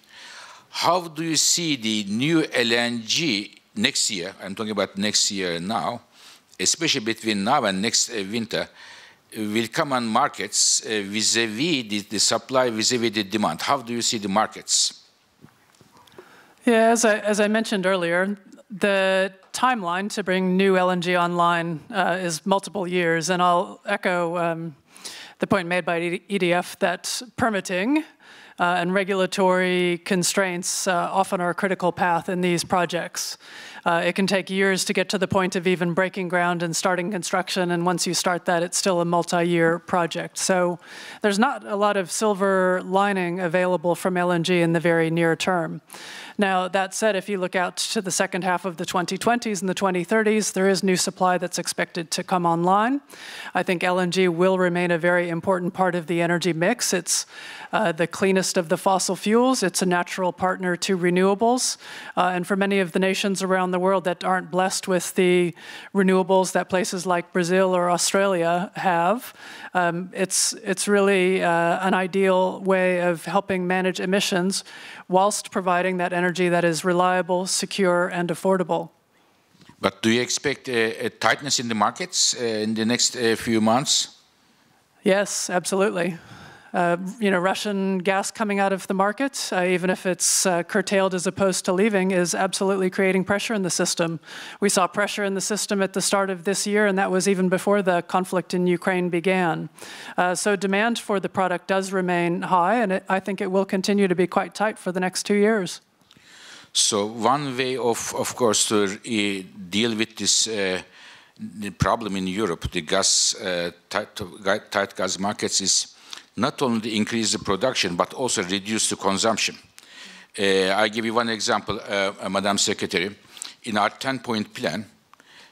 How do you see the new LNG next year? I'm talking about next year now, especially between now and next winter, will come on markets vis-a-vis the supply, vis-a-vis the demand. How do you see the markets? Yeah, as I mentioned earlier, the timeline to bring new LNG online is multiple years, and I'll echo the point made by EDF that permitting and regulatory constraints often are a critical path in these projects. It can take years to get to the point of even breaking ground and starting construction, and once you start that, it's still a multi-year project. So there's not a lot of silver lining available from LNG in the very near term. Now, that said, if you look out to the second half of the 2020s and the 2030s, there is new supply that's expected to come online. I think LNG will remain a very important part of the energy mix. It's the cleanest of the fossil fuels. It's a natural partner to renewables. And for many of the nations around the world that aren't blessed with the renewables that places like Brazil or Australia have, it's really an ideal way of helping manage emissions whilst providing that energy that is reliable, secure, and affordable. But do you expect a tightness in the markets in the next few months? Yes, absolutely. Russian gas coming out of the market, even if it's curtailed as opposed to leaving, is absolutely creating pressure in the system. We saw pressure in the system at the start of this year, and that was even before the conflict in Ukraine began. So demand for the product does remain high, and I think it will continue to be quite tight for the next 2 years. So one way, of course, to deal with this the problem in Europe, the tight gas markets, is not only increase the production, but also reduce the consumption. I'll give you one example, Madam Secretary. In our 10-point plan,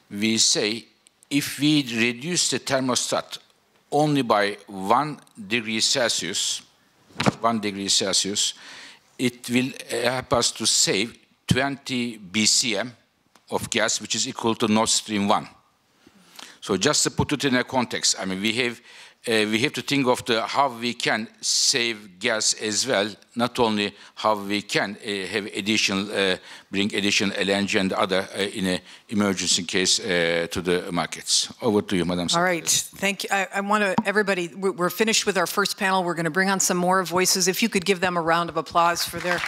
we say if we reduce the thermostat only by 1 degree Celsius, it will help us to save 20 BCM of gas, which is equal to Nord Stream 1. So just to put it in a context, I mean, we have to think of how we can save gas as well, not only how we can have bring additional LNG and other in an emergency case to the markets. Over to you, Madam Secretary. All right, thank you. I want to, everybody, we're finished with our first panel. We're going to bring on some more voices. If you could give them a round of applause for their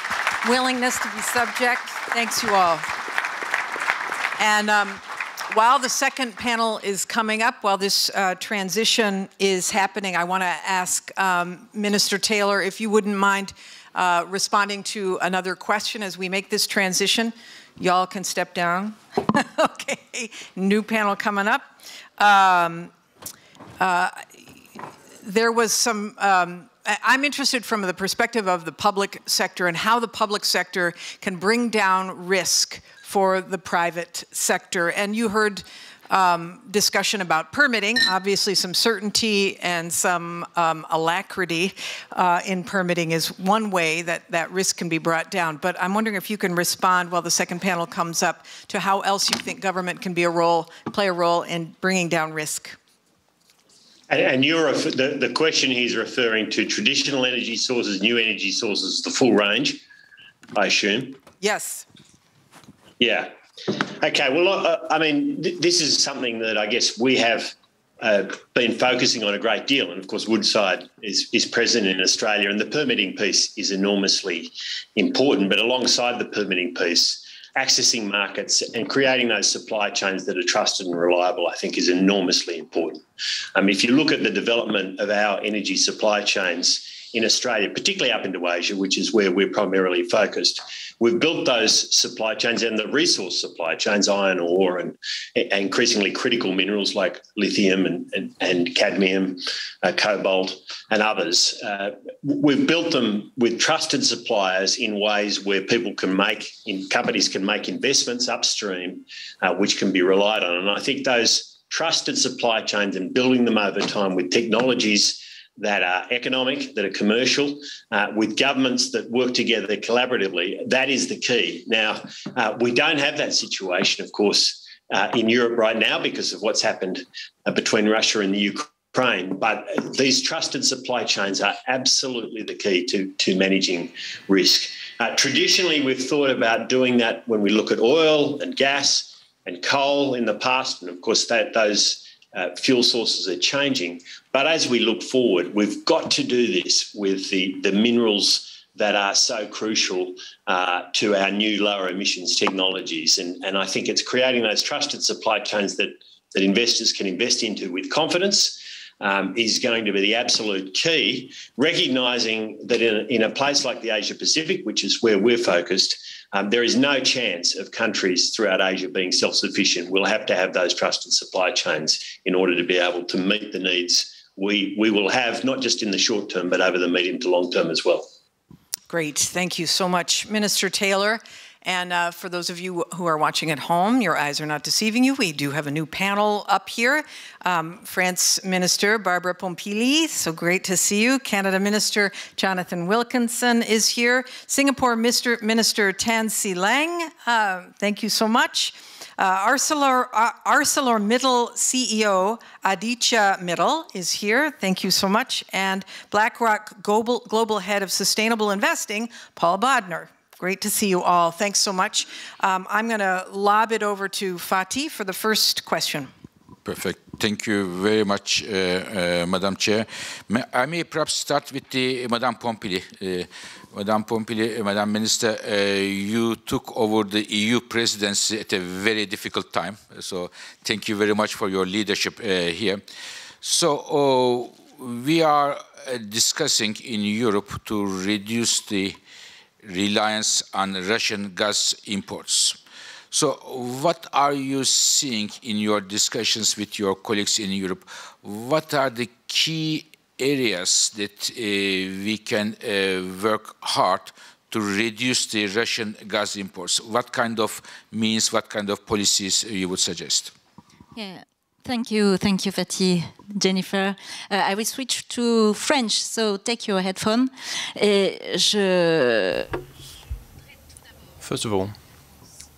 willingness to be subject. Thanks, you all. And while the second panel is coming up, while this transition is happening, I want to ask Minister Taylor if you wouldn't mind responding to another question as we make this transition. Y'all can step down. Okay, new panel coming up. There was some, I'm interested from the perspective of the public sector and how the public sector can bring down risk for the private sector. And you heard discussion about permitting, obviously some certainty and some alacrity in permitting is one way that that risk can be brought down. But I'm wondering if you can respond while the second panel comes up to how else you think government can play a role in bringing down risk. And the question he's referring to traditional energy sources, new energy sources, the full range, I assume? Yes. Yeah. Okay. Well, I mean, this is something that I guess we have been focusing on a great deal. And of course, Woodside is present in Australia, and the permitting piece is enormously important. But alongside the permitting piece, accessing markets and creating those supply chains that are trusted and reliable, I think, is enormously important. If you look at the development of our energy supply chains in Australia, particularly up into Asia, which is where we're primarily focused, we've built those supply chains and the resource supply chains, iron ore and increasingly critical minerals like lithium and cadmium, cobalt and others. We've built them with trusted suppliers in ways where companies can make investments upstream, which can be relied on. And I think those trusted supply chains and building them over time with technologies that are economic, that are commercial, with governments that work together collaboratively, that is the key. Now, we don't have that situation, of course, in Europe right now because of what's happened between Russia and the Ukraine, but these trusted supply chains are absolutely the key to managing risk. Traditionally, we've thought about doing that when we look at oil and gas and coal in the past, and of course those fuel sources are changing. But as we look forward, we've got to do this with the minerals that are so crucial to our new lower emissions technologies. And I think it's creating those trusted supply chains that investors can invest into with confidence is going to be the absolute key, recognising that in a place like the Asia Pacific, which is where we're focused, there is no chance of countries throughout Asia being self-sufficient. We'll have to have those trusted supply chains in order to be able to meet the needs we will have, not just in the short term, but over the medium to long term as well. Great. Thank you so much, Minister Taylor. And for those of you who are watching at home, your eyes are not deceiving you. We do have a new panel up here. France Minister Barbara Pompili, so great to see you. Canada Minister Jonathan Wilkinson is here. Singapore Minister Tan Si Leng, thank you so much. ArcelorMittal CEO Aditya Mittal is here. Thank you so much. And BlackRock Global Head of Sustainable Investing, Paul Bodnar. Great to see you all. Thanks so much. I'm going to lob it over to Fatih for the first question. Perfect. Thank you very much, Madam Chair. I may perhaps start with Madam Pompili. Madam Pompili, Madam Minister, you took over the EU presidency at a very difficult time. So thank you very much for your leadership here. So we are discussing in Europe to reduce the reliance on Russian gas imports. So what are you seeing in your discussions with your colleagues in Europe? What are the key areas that we can work hard to reduce the Russian gas imports? What kind of means, what kind of policies you would suggest? Yeah. Thank you, Fatih, Jennifer. I will switch to French, so take your headphone. First of all,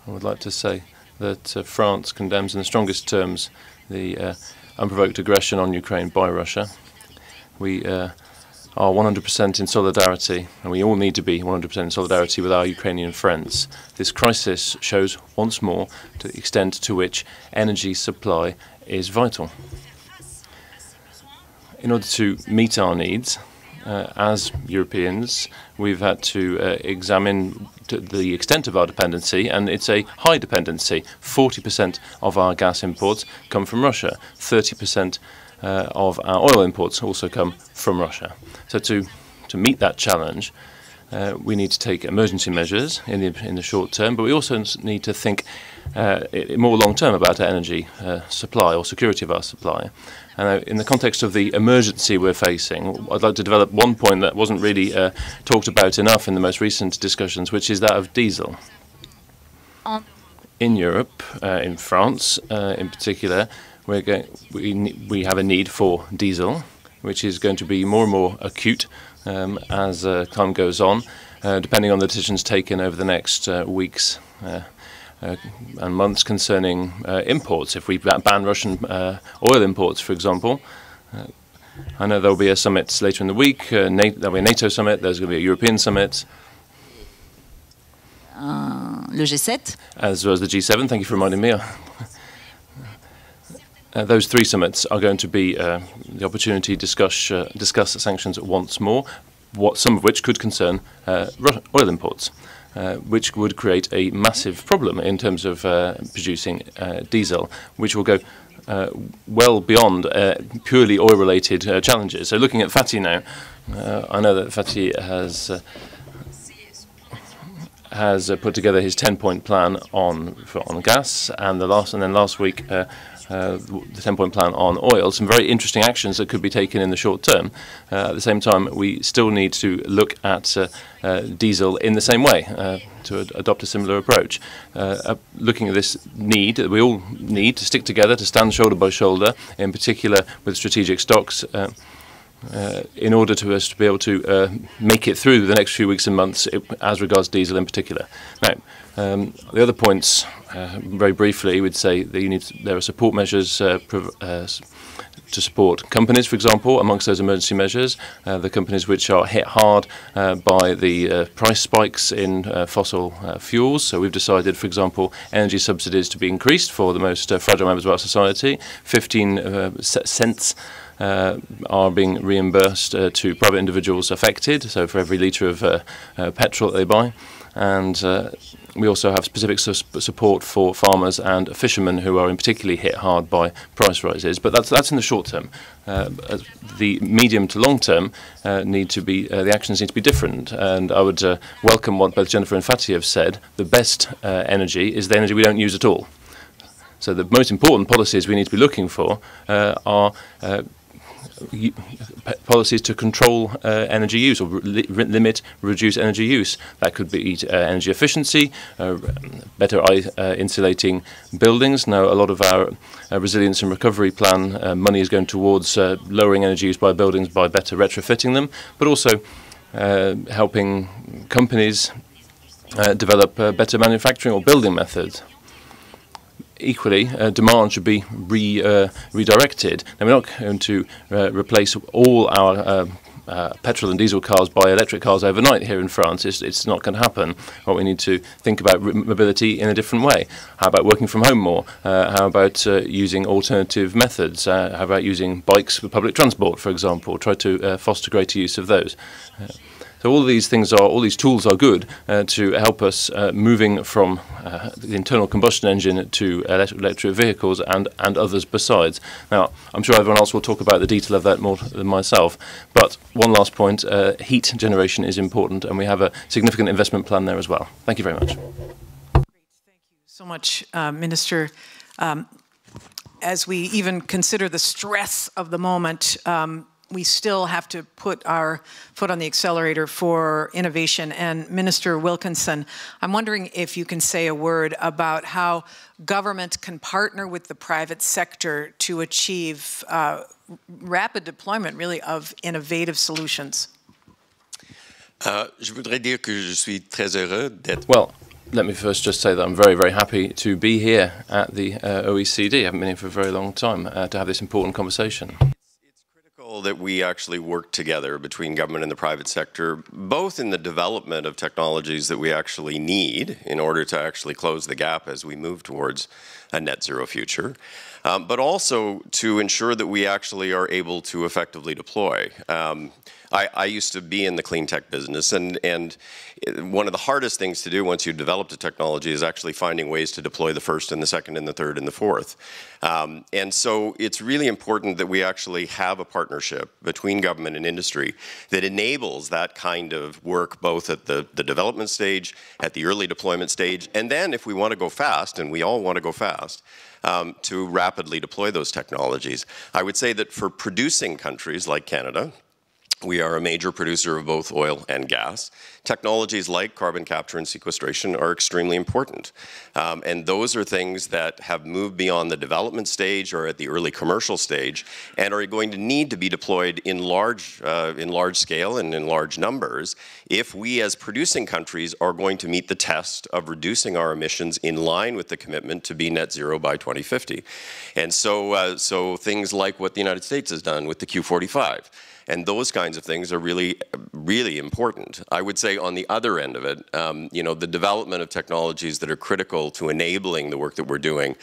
I would like to say that France condemns in the strongest terms the unprovoked aggression on Ukraine by Russia. We are 100% in solidarity, and we all need to be 100% in solidarity with our Ukrainian friends. This crisis shows once more the extent to which energy supply is vital. In order to meet our needs, as Europeans, we've had to examine the extent of our dependency, and it's a high dependency. 40% of our gas imports come from Russia. 30% of our oil imports also come from Russia. So to meet that challenge, we need to take emergency measures in the short term, but we also need to think more long term about our energy supply or security of our supply. And in the context of the emergency we're facing, I'd like to develop one point that wasn't really talked about enough in the most recent discussions, which is that of diesel. In Europe, in France in particular, we have a need for diesel, which is going to be more and more acute as time goes on, depending on the decisions taken over the next weeks and months concerning imports. If we ban Russian oil imports, for example, I know there will be a summit later in the week. There will be a NATO summit. There's going to be a European summit. Le G7. As well as the G7. Thank you for reminding me. Those three summits are going to be the opportunity to discuss sanctions once more, some of which could concern oil imports, which would create a massive problem in terms of producing diesel, which will go well beyond purely oil-related challenges. So looking at Fatih now, I know that Fatih has put together his 10-point plan on gas, and then last week the 10-point plan on oil. Some very interesting actions that could be taken in the short term. At the same time, we still need to look at diesel in the same way, to adopt a similar approach. Looking at this need, we all need to stick together, to stand shoulder by shoulder, in particular with strategic stocks, in order to us to be able to make it through the next few weeks and months as regards diesel in particular. Now, the other points, very briefly, we'd say that there are support measures to support companies, for example, amongst those emergency measures, the companies which are hit hard by the price spikes in fossil fuels. So we've decided, for example, energy subsidies to be increased for the most fragile members of our society. 15 cents are being reimbursed to private individuals affected, so for every litre of petrol that they buy. And we also have specific support for farmers and fishermen who are particularly hit hard by price rises. But that's in the short term. The medium to long term the actions need to be different. And I would welcome what both Jennifer and Fatih have said. The best energy is the energy we don't use at all. So the most important policies we need to be looking for are policies to control energy use or limit, reduce energy use. That could be energy efficiency, better insulating buildings. Now, a lot of our resilience and recovery plan money is going towards lowering energy use by buildings by better retrofitting them, but also helping companies develop better manufacturing or building methods. Equally, demand should be redirected. Now, we're not going to replace all our petrol and diesel cars by electric cars overnight here in France. It's not going to happen. What we need to think about mobility in a different way. How about working from home more? How about using alternative methods? How about using bikes for public transport, for example? Try to foster greater use of those. So all these tools are good to help us moving from the internal combustion engine to electric vehicles and others besides. Now, I'm sure everyone else will talk about the detail of that more than myself. But one last point, heat generation is important, and we have a significant investment plan there as well. Thank you very much. Great. Thank you so much, Minister. As we even consider the stress of the moment, we still have to put our foot on the accelerator for innovation. And Minister Wilkinson, I'm wondering if you can say a word about how government can partner with the private sector to achieve rapid deployment, really, of innovative solutions. Je voudrais dire que je suis très heureux d'être. Well, let me first just say that I'm very, very happy to be here at the OECD. I haven't been here for a very long time to have this important conversation. It's critical that we actually work together between government and the private sector, both in the development of technologies that we actually need in order to actually close the gap as we move towards a net zero future, but also to ensure that we actually are able to effectively deploy. I used to be in the clean tech business, and one of the hardest things to do once you've developed a technology is actually finding ways to deploy the first and the second and the third and the fourth. And so it's really important that we actually have a partnership between government and industry that enables that kind of work both at the development stage, at the early deployment stage, and then if we want to go fast, and we all want to go fast, to rapidly deploy those technologies. I would say that for producing countries like Canada, we are a major producer of both oil and gas. Technologies like carbon capture and sequestration are extremely important. And those are things that have moved beyond the development stage or at the early commercial stage and are going to need to be deployed in large scale and in large numbers if we as producing countries are going to meet the test of reducing our emissions in line with the commitment to be net zero by 2050. And so things like what the United States has done with the Q45, and those kinds of things are really, really important. I would say on the other end of it, you know, the development of technologies that are critical to enabling the work that we're doing,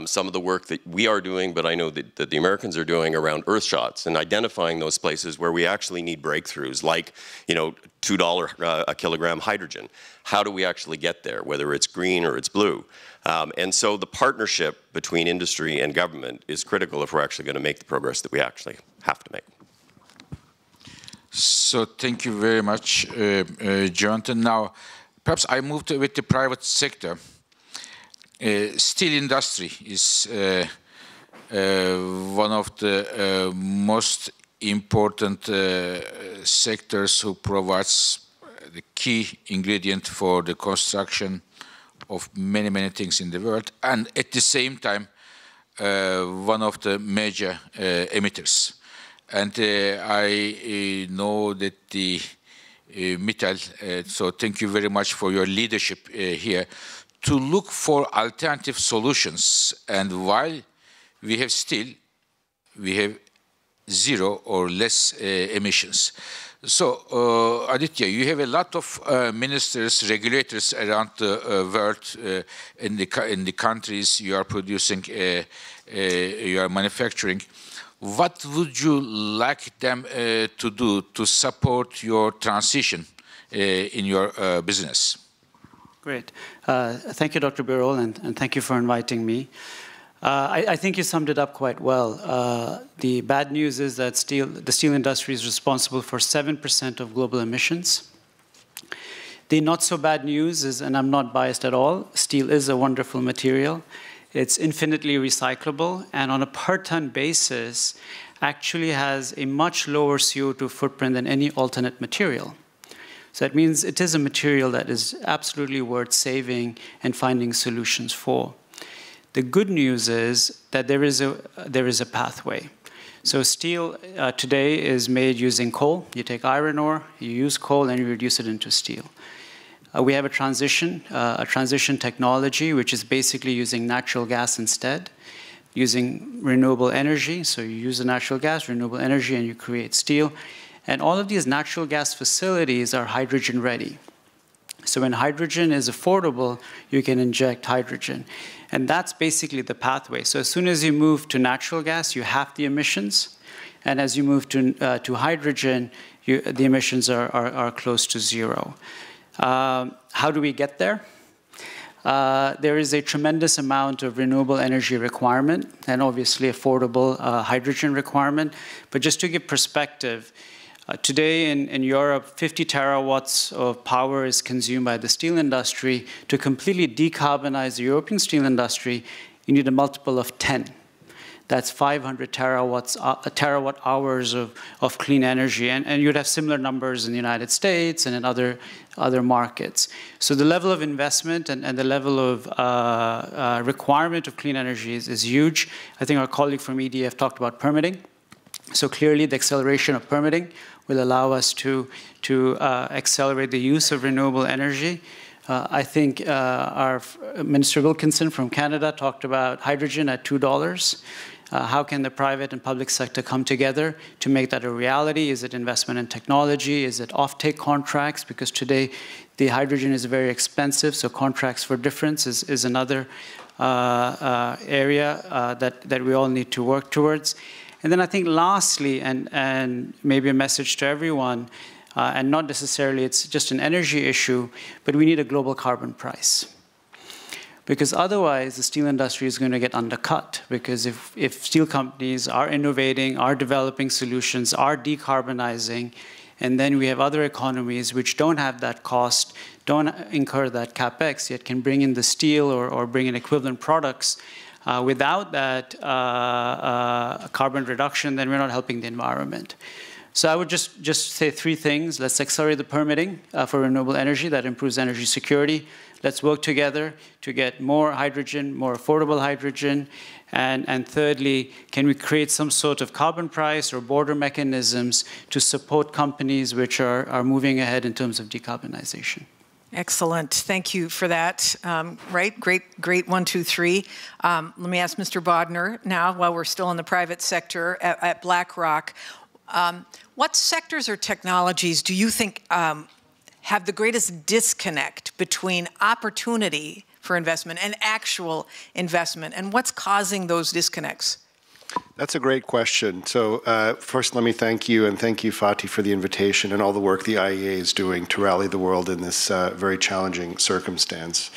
some of the work that we are doing, but I know that the Americans are doing around earth shots and identifying those places where we actually need breakthroughs, like, you know, $2 a kilogram hydrogen. How do we actually get there, whether it's green or it's blue? And so the partnership between industry and government is critical if we're actually going to make the progress that we actually have to make. So thank you very much, Jonathan. Now, perhaps I moved with the private sector. Steel industry is one of the most important sectors who provides the key ingredient for the construction of many, many things in the world, and at the same time, one of the major emitters. And I know that the Mittal, so thank you very much for your leadership here, to look for alternative solutions. And while we have steel, we have zero or less emissions. So, Aditya, you have a lot of ministers, regulators around the world in the countries you are producing, you are manufacturing. What would you like them to do to support your transition in your business? Great. Thank you, Dr. Birol, and thank you for inviting me. I think you summed it up quite well. The bad news is that the steel industry is responsible for 7% of global emissions. The not so bad news is, and I'm not biased at all, steel is a wonderful material. It's infinitely recyclable, and on a per-ton basis, actually has a much lower CO2 footprint than any alternate material. So that means it is a material that is absolutely worth saving and finding solutions for. The good news is that there is a pathway. So steel today is made using coal. You take iron ore, you use coal, and you reduce it into steel. We have a transition technology, which is basically using natural gas instead, using renewable energy. So you use the natural gas, renewable energy, and you create steel. And all of these natural gas facilities are hydrogen ready. So when hydrogen is affordable, you can inject hydrogen. And that's basically the pathway. So as soon as you move to natural gas, you have the emissions. And as you move to hydrogen, the emissions are close to zero. How do we get there? There is a tremendous amount of renewable energy requirement and obviously affordable hydrogen requirement. But just to give perspective, today in Europe, 50 terawatts of power is consumed by the steel industry. To completely decarbonize the European steel industry, you need a multiple of 10. That's 500 terawatt hours of clean energy. And you'd have similar numbers in the United States and in other markets. So the level of investment and the level of requirement of clean energy is huge. I think our colleague from EDF talked about permitting. So clearly the acceleration of permitting will allow us to accelerate the use of renewable energy. I think our Minister Wilkinson from Canada talked about hydrogen at $2. How can the private and public sector come together to make that a reality? Is it investment in technology? Is it offtake contracts? Because today the hydrogen is very expensive, so contracts for difference is another area that we all need to work towards. And then I think lastly, and maybe a message to everyone, and not necessarily it's just an energy issue, but we need a global carbon price. Because otherwise, the steel industry is going to get undercut. Because if steel companies are innovating, are developing solutions, are decarbonizing, and then we have other economies which don't have that cost, don't incur that capex, yet can bring in the steel or bring in equivalent products, without that carbon reduction, then we're not helping the environment. So I would just say three things. Let's accelerate the permitting for renewable energy. That improves energy security. Let's work together to get more hydrogen, more affordable hydrogen. And thirdly, can we create some sort of carbon price or border mechanisms to support companies which are moving ahead in terms of decarbonization? Excellent. Thank you for that. Right, great 1, 2, 3. Let me ask Mr. Bodnar now, while we're still in the private sector at BlackRock. What sectors or technologies do you think have the greatest disconnect between opportunity for investment and actual investment, and what's causing those disconnects? That's a great question. So first, let me thank you, and thank you, Fatih, for the invitation and all the work the IEA is doing to rally the world in this very challenging circumstance.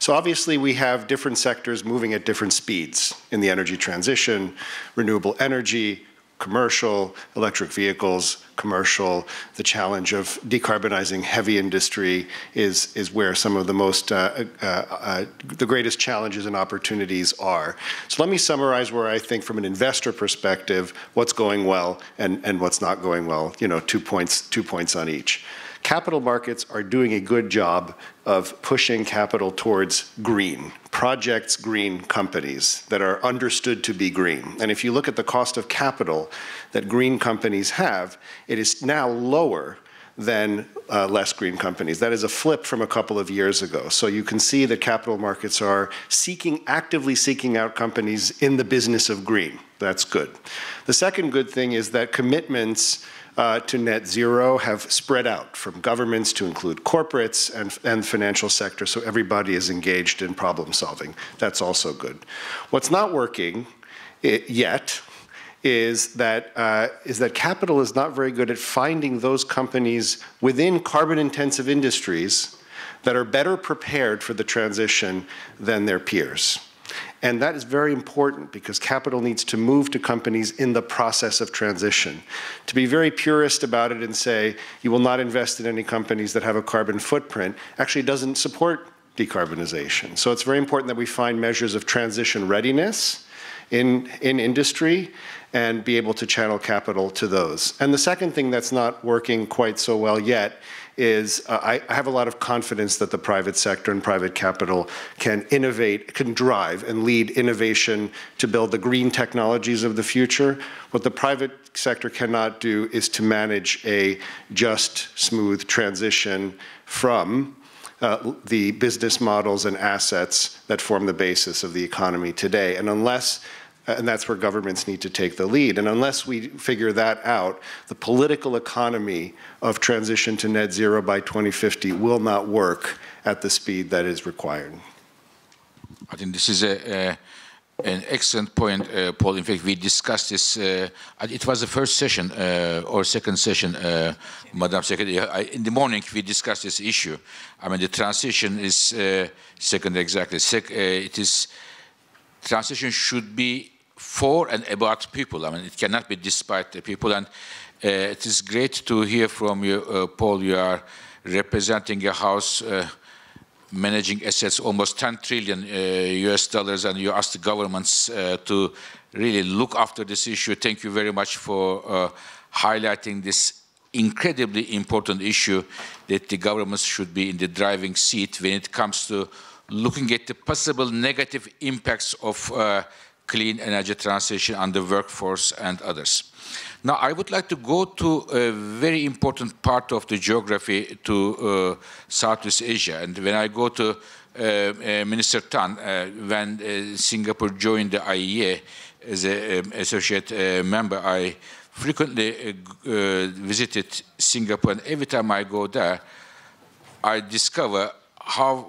So obviously, we have different sectors moving at different speeds in the energy transition, renewable energy, commercial, electric vehicles, commercial. The challenge of decarbonizing heavy industry is where some of the most, the greatest challenges and opportunities are. So let me summarize where I think from an investor perspective, what's going well and what's not going well, 2 points on each. Capital markets are doing a good job of pushing capital towards green projects, green companies that are understood to be green. And if you look at the cost of capital that green companies have, it is now lower than less green companies. That is a flip from a couple of years ago. So you can see that capital markets are actively seeking out companies in the business of green. That's good. The second good thing is that commitments to net zero have spread out from governments to include corporates and financial sector, so everybody is engaged in problem solving. That's also good. What's not working yet is that capital is not very good at finding those companies within carbon-intensive industries that are better prepared for the transition than their peers. And that is very important because capital needs to move to companies in the process of transition. To be very purist about it and say you will not invest in any companies that have a carbon footprint actually doesn't support decarbonization. So it's very important that we find measures of transition readiness in industry and be able to channel capital to those. And the second thing that's not working quite so well yet is I have a lot of confidence that the private sector and private capital can innovate, can drive and lead innovation to build the green technologies of the future. What the private sector cannot do is to manage a just, smooth transition from the business models and assets that form the basis of the economy today. And that's where governments need to take the lead. And unless we figure that out, the political economy of transition to net zero by 2050 will not work at the speed that is required. I think this is an excellent point, Paul. In fact, we discussed this. It was the first session or second session, Madam Secretary. In the morning, we discussed this issue. I mean, the transition is second exactly. Transition should be for and about people. I mean, it cannot be despite the people. And it is great to hear from you, Paul. You are representing a house managing assets almost 10 trillion US dollars, and you ask the governments to really look after this issue. Thank you very much for highlighting this incredibly important issue that the governments should be in the driving seat when it comes to looking at the possible negative impacts of clean energy transition on the workforce and others. Now, I would like to go to a very important part of the geography to Southeast Asia. And when I go to Minister Tan, when Singapore joined the IEA as an associate member, I frequently visited Singapore, and every time I go there, I discover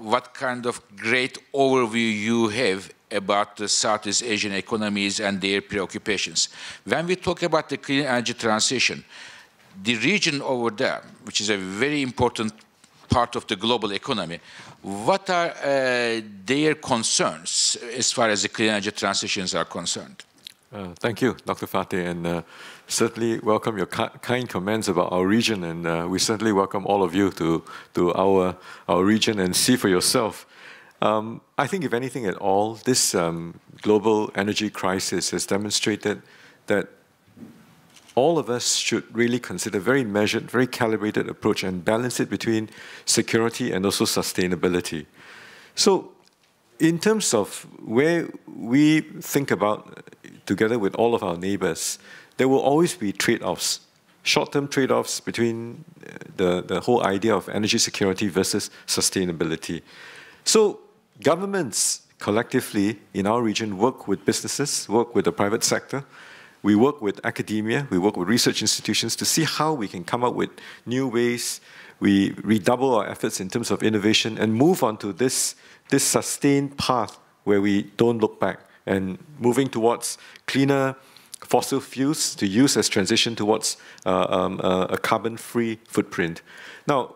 what kind of great overview you have about the Southeast Asian economies and their preoccupations. When we talk about the clean energy transition, the region over there, which is a very important part of the global economy, what are their concerns as far as the clean energy transitions are concerned? Thank you, Dr. Fatih, and certainly welcome your kind comments about our region, and we certainly welcome all of you to our region and see for yourself. I think if anything at all, this global energy crisis has demonstrated that all of us should really consider a very measured, very calibrated approach and balance it between security and also sustainability. So in terms of where we think about, together with all of our neighbors, there will always be trade-offs, short-term trade-offs between the whole idea of energy security versus sustainability. So governments collectively in our region work with businesses, work with the private sector. We work with academia, we work with research institutions to see how we can come up with new ways. We redouble our efforts in terms of innovation and move on to this sustained path where we don't look back and moving towards cleaner fossil fuels to use as transition towards a carbon-free footprint. Now,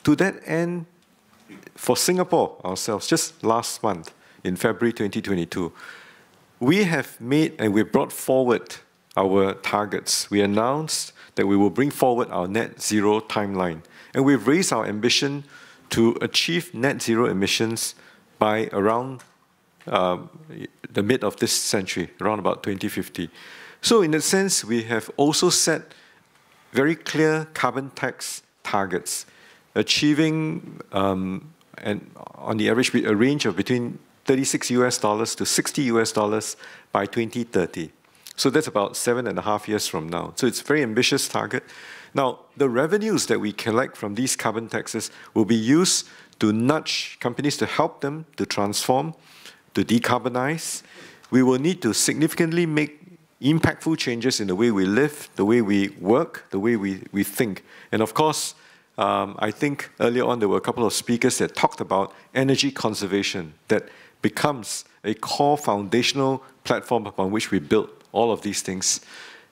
to that end, for Singapore ourselves, just last month, in February 2022, we have made and we brought forward our targets. We announced that we will bring forward our net zero timeline. And we've raised our ambition to achieve net zero emissions by around the mid of this century, around about 2050. So in that sense, we have also set very clear carbon tax targets, achieving and on the average a range of between $36 to $60 by 2030. So that's about 7.5 years from now. So it's a very ambitious target. Now, the revenues that we collect from these carbon taxes will be used to nudge companies to help them to transform, to decarbonize. We will need to significantly make impactful changes in the way we live, the way we work, the way we think. And of course, I think earlier on there were a couple of speakers that talked about energy conservation that becomes a core foundational platform upon which we build all of these things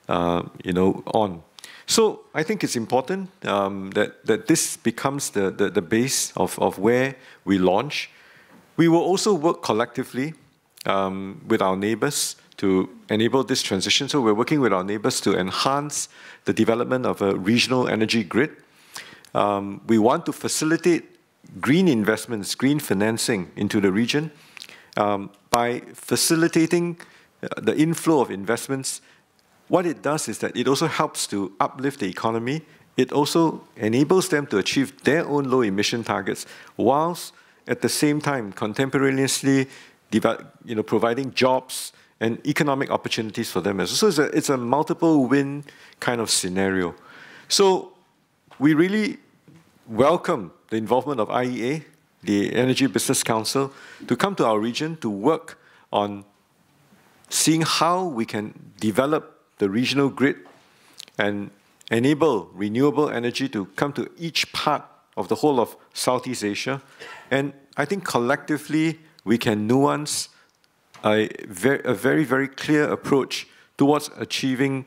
on. So I think it's important that this becomes the base of where we launch. We will also work collectively with our neighbors to enable this transition. So we're working with our neighbors to enhance the development of a regional energy grid. We want to facilitate green investments, green financing into the region by facilitating the inflow of investments. What it does is that it also helps to uplift the economy. It also enables them to achieve their own low emission targets, whilst at the same time contemporaneously providing jobs and economic opportunities for them. So it's a multiple win kind of scenario. So we really welcome the involvement of IEA, the Energy Business Council, to come to our region to work on seeing how we can develop the regional grid and enable renewable energy to come to each part of the whole of Southeast Asia. And I think collectively we can nuance a very, very clear approach towards achieving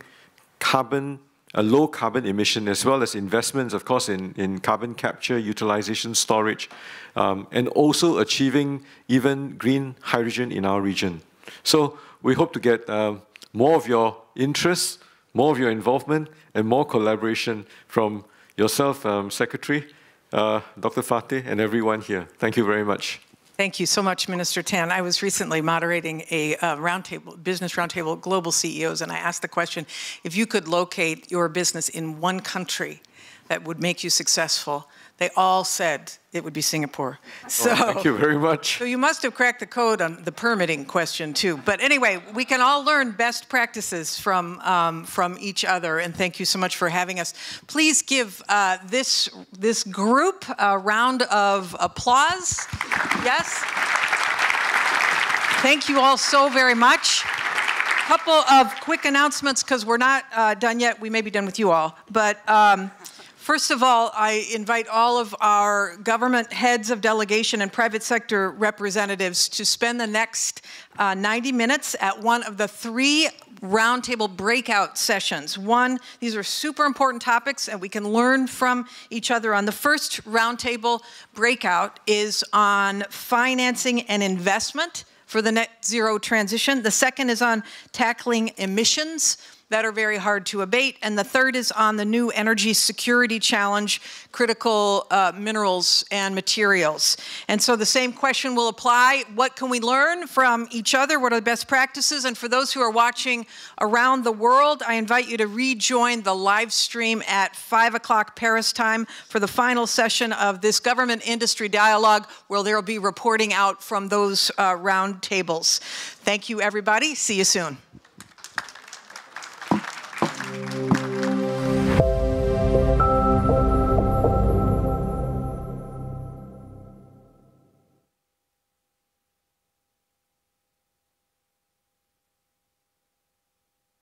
a low carbon emission, as well as investments, of course, in carbon capture, utilization, storage, and also achieving even green hydrogen in our region. So we hope to get more of your interest, more of your involvement, and more collaboration from yourself, Secretary, Dr. Fatih, and everyone here. Thank you very much. Thank you so much, Minister Tan. I was recently moderating a business roundtable, global CEOs, and I asked the question, if you could locate your business in one country that would make you successful, They all said it would be Singapore. So, thank you very much. So you must have cracked the code on the permitting question too. But anyway, we can all learn best practices from each other. And thank you so much for having us. Please give this group a round of applause. Yes. Thank you all so very much. Couple of quick announcements because we're not done yet. We may be done with you all, but. First of all, I invite all of our government heads of delegation and private sector representatives to spend the next 90 minutes at one of the 3 roundtable breakout sessions. These are super important topics and we can learn from each other. On the first roundtable breakout is on financing and investment for the net zero transition. The second is on tackling emissions that are very hard to abate. And the third is on the new energy security challenge, critical minerals and materials. And so the same question will apply. What can we learn from each other? What are the best practices? And for those who are watching around the world, I invite you to rejoin the live stream at 5 o'clock Paris time for the final session of this government industry dialogue, where there will be reporting out from those round tables. Thank you, everybody. See you soon.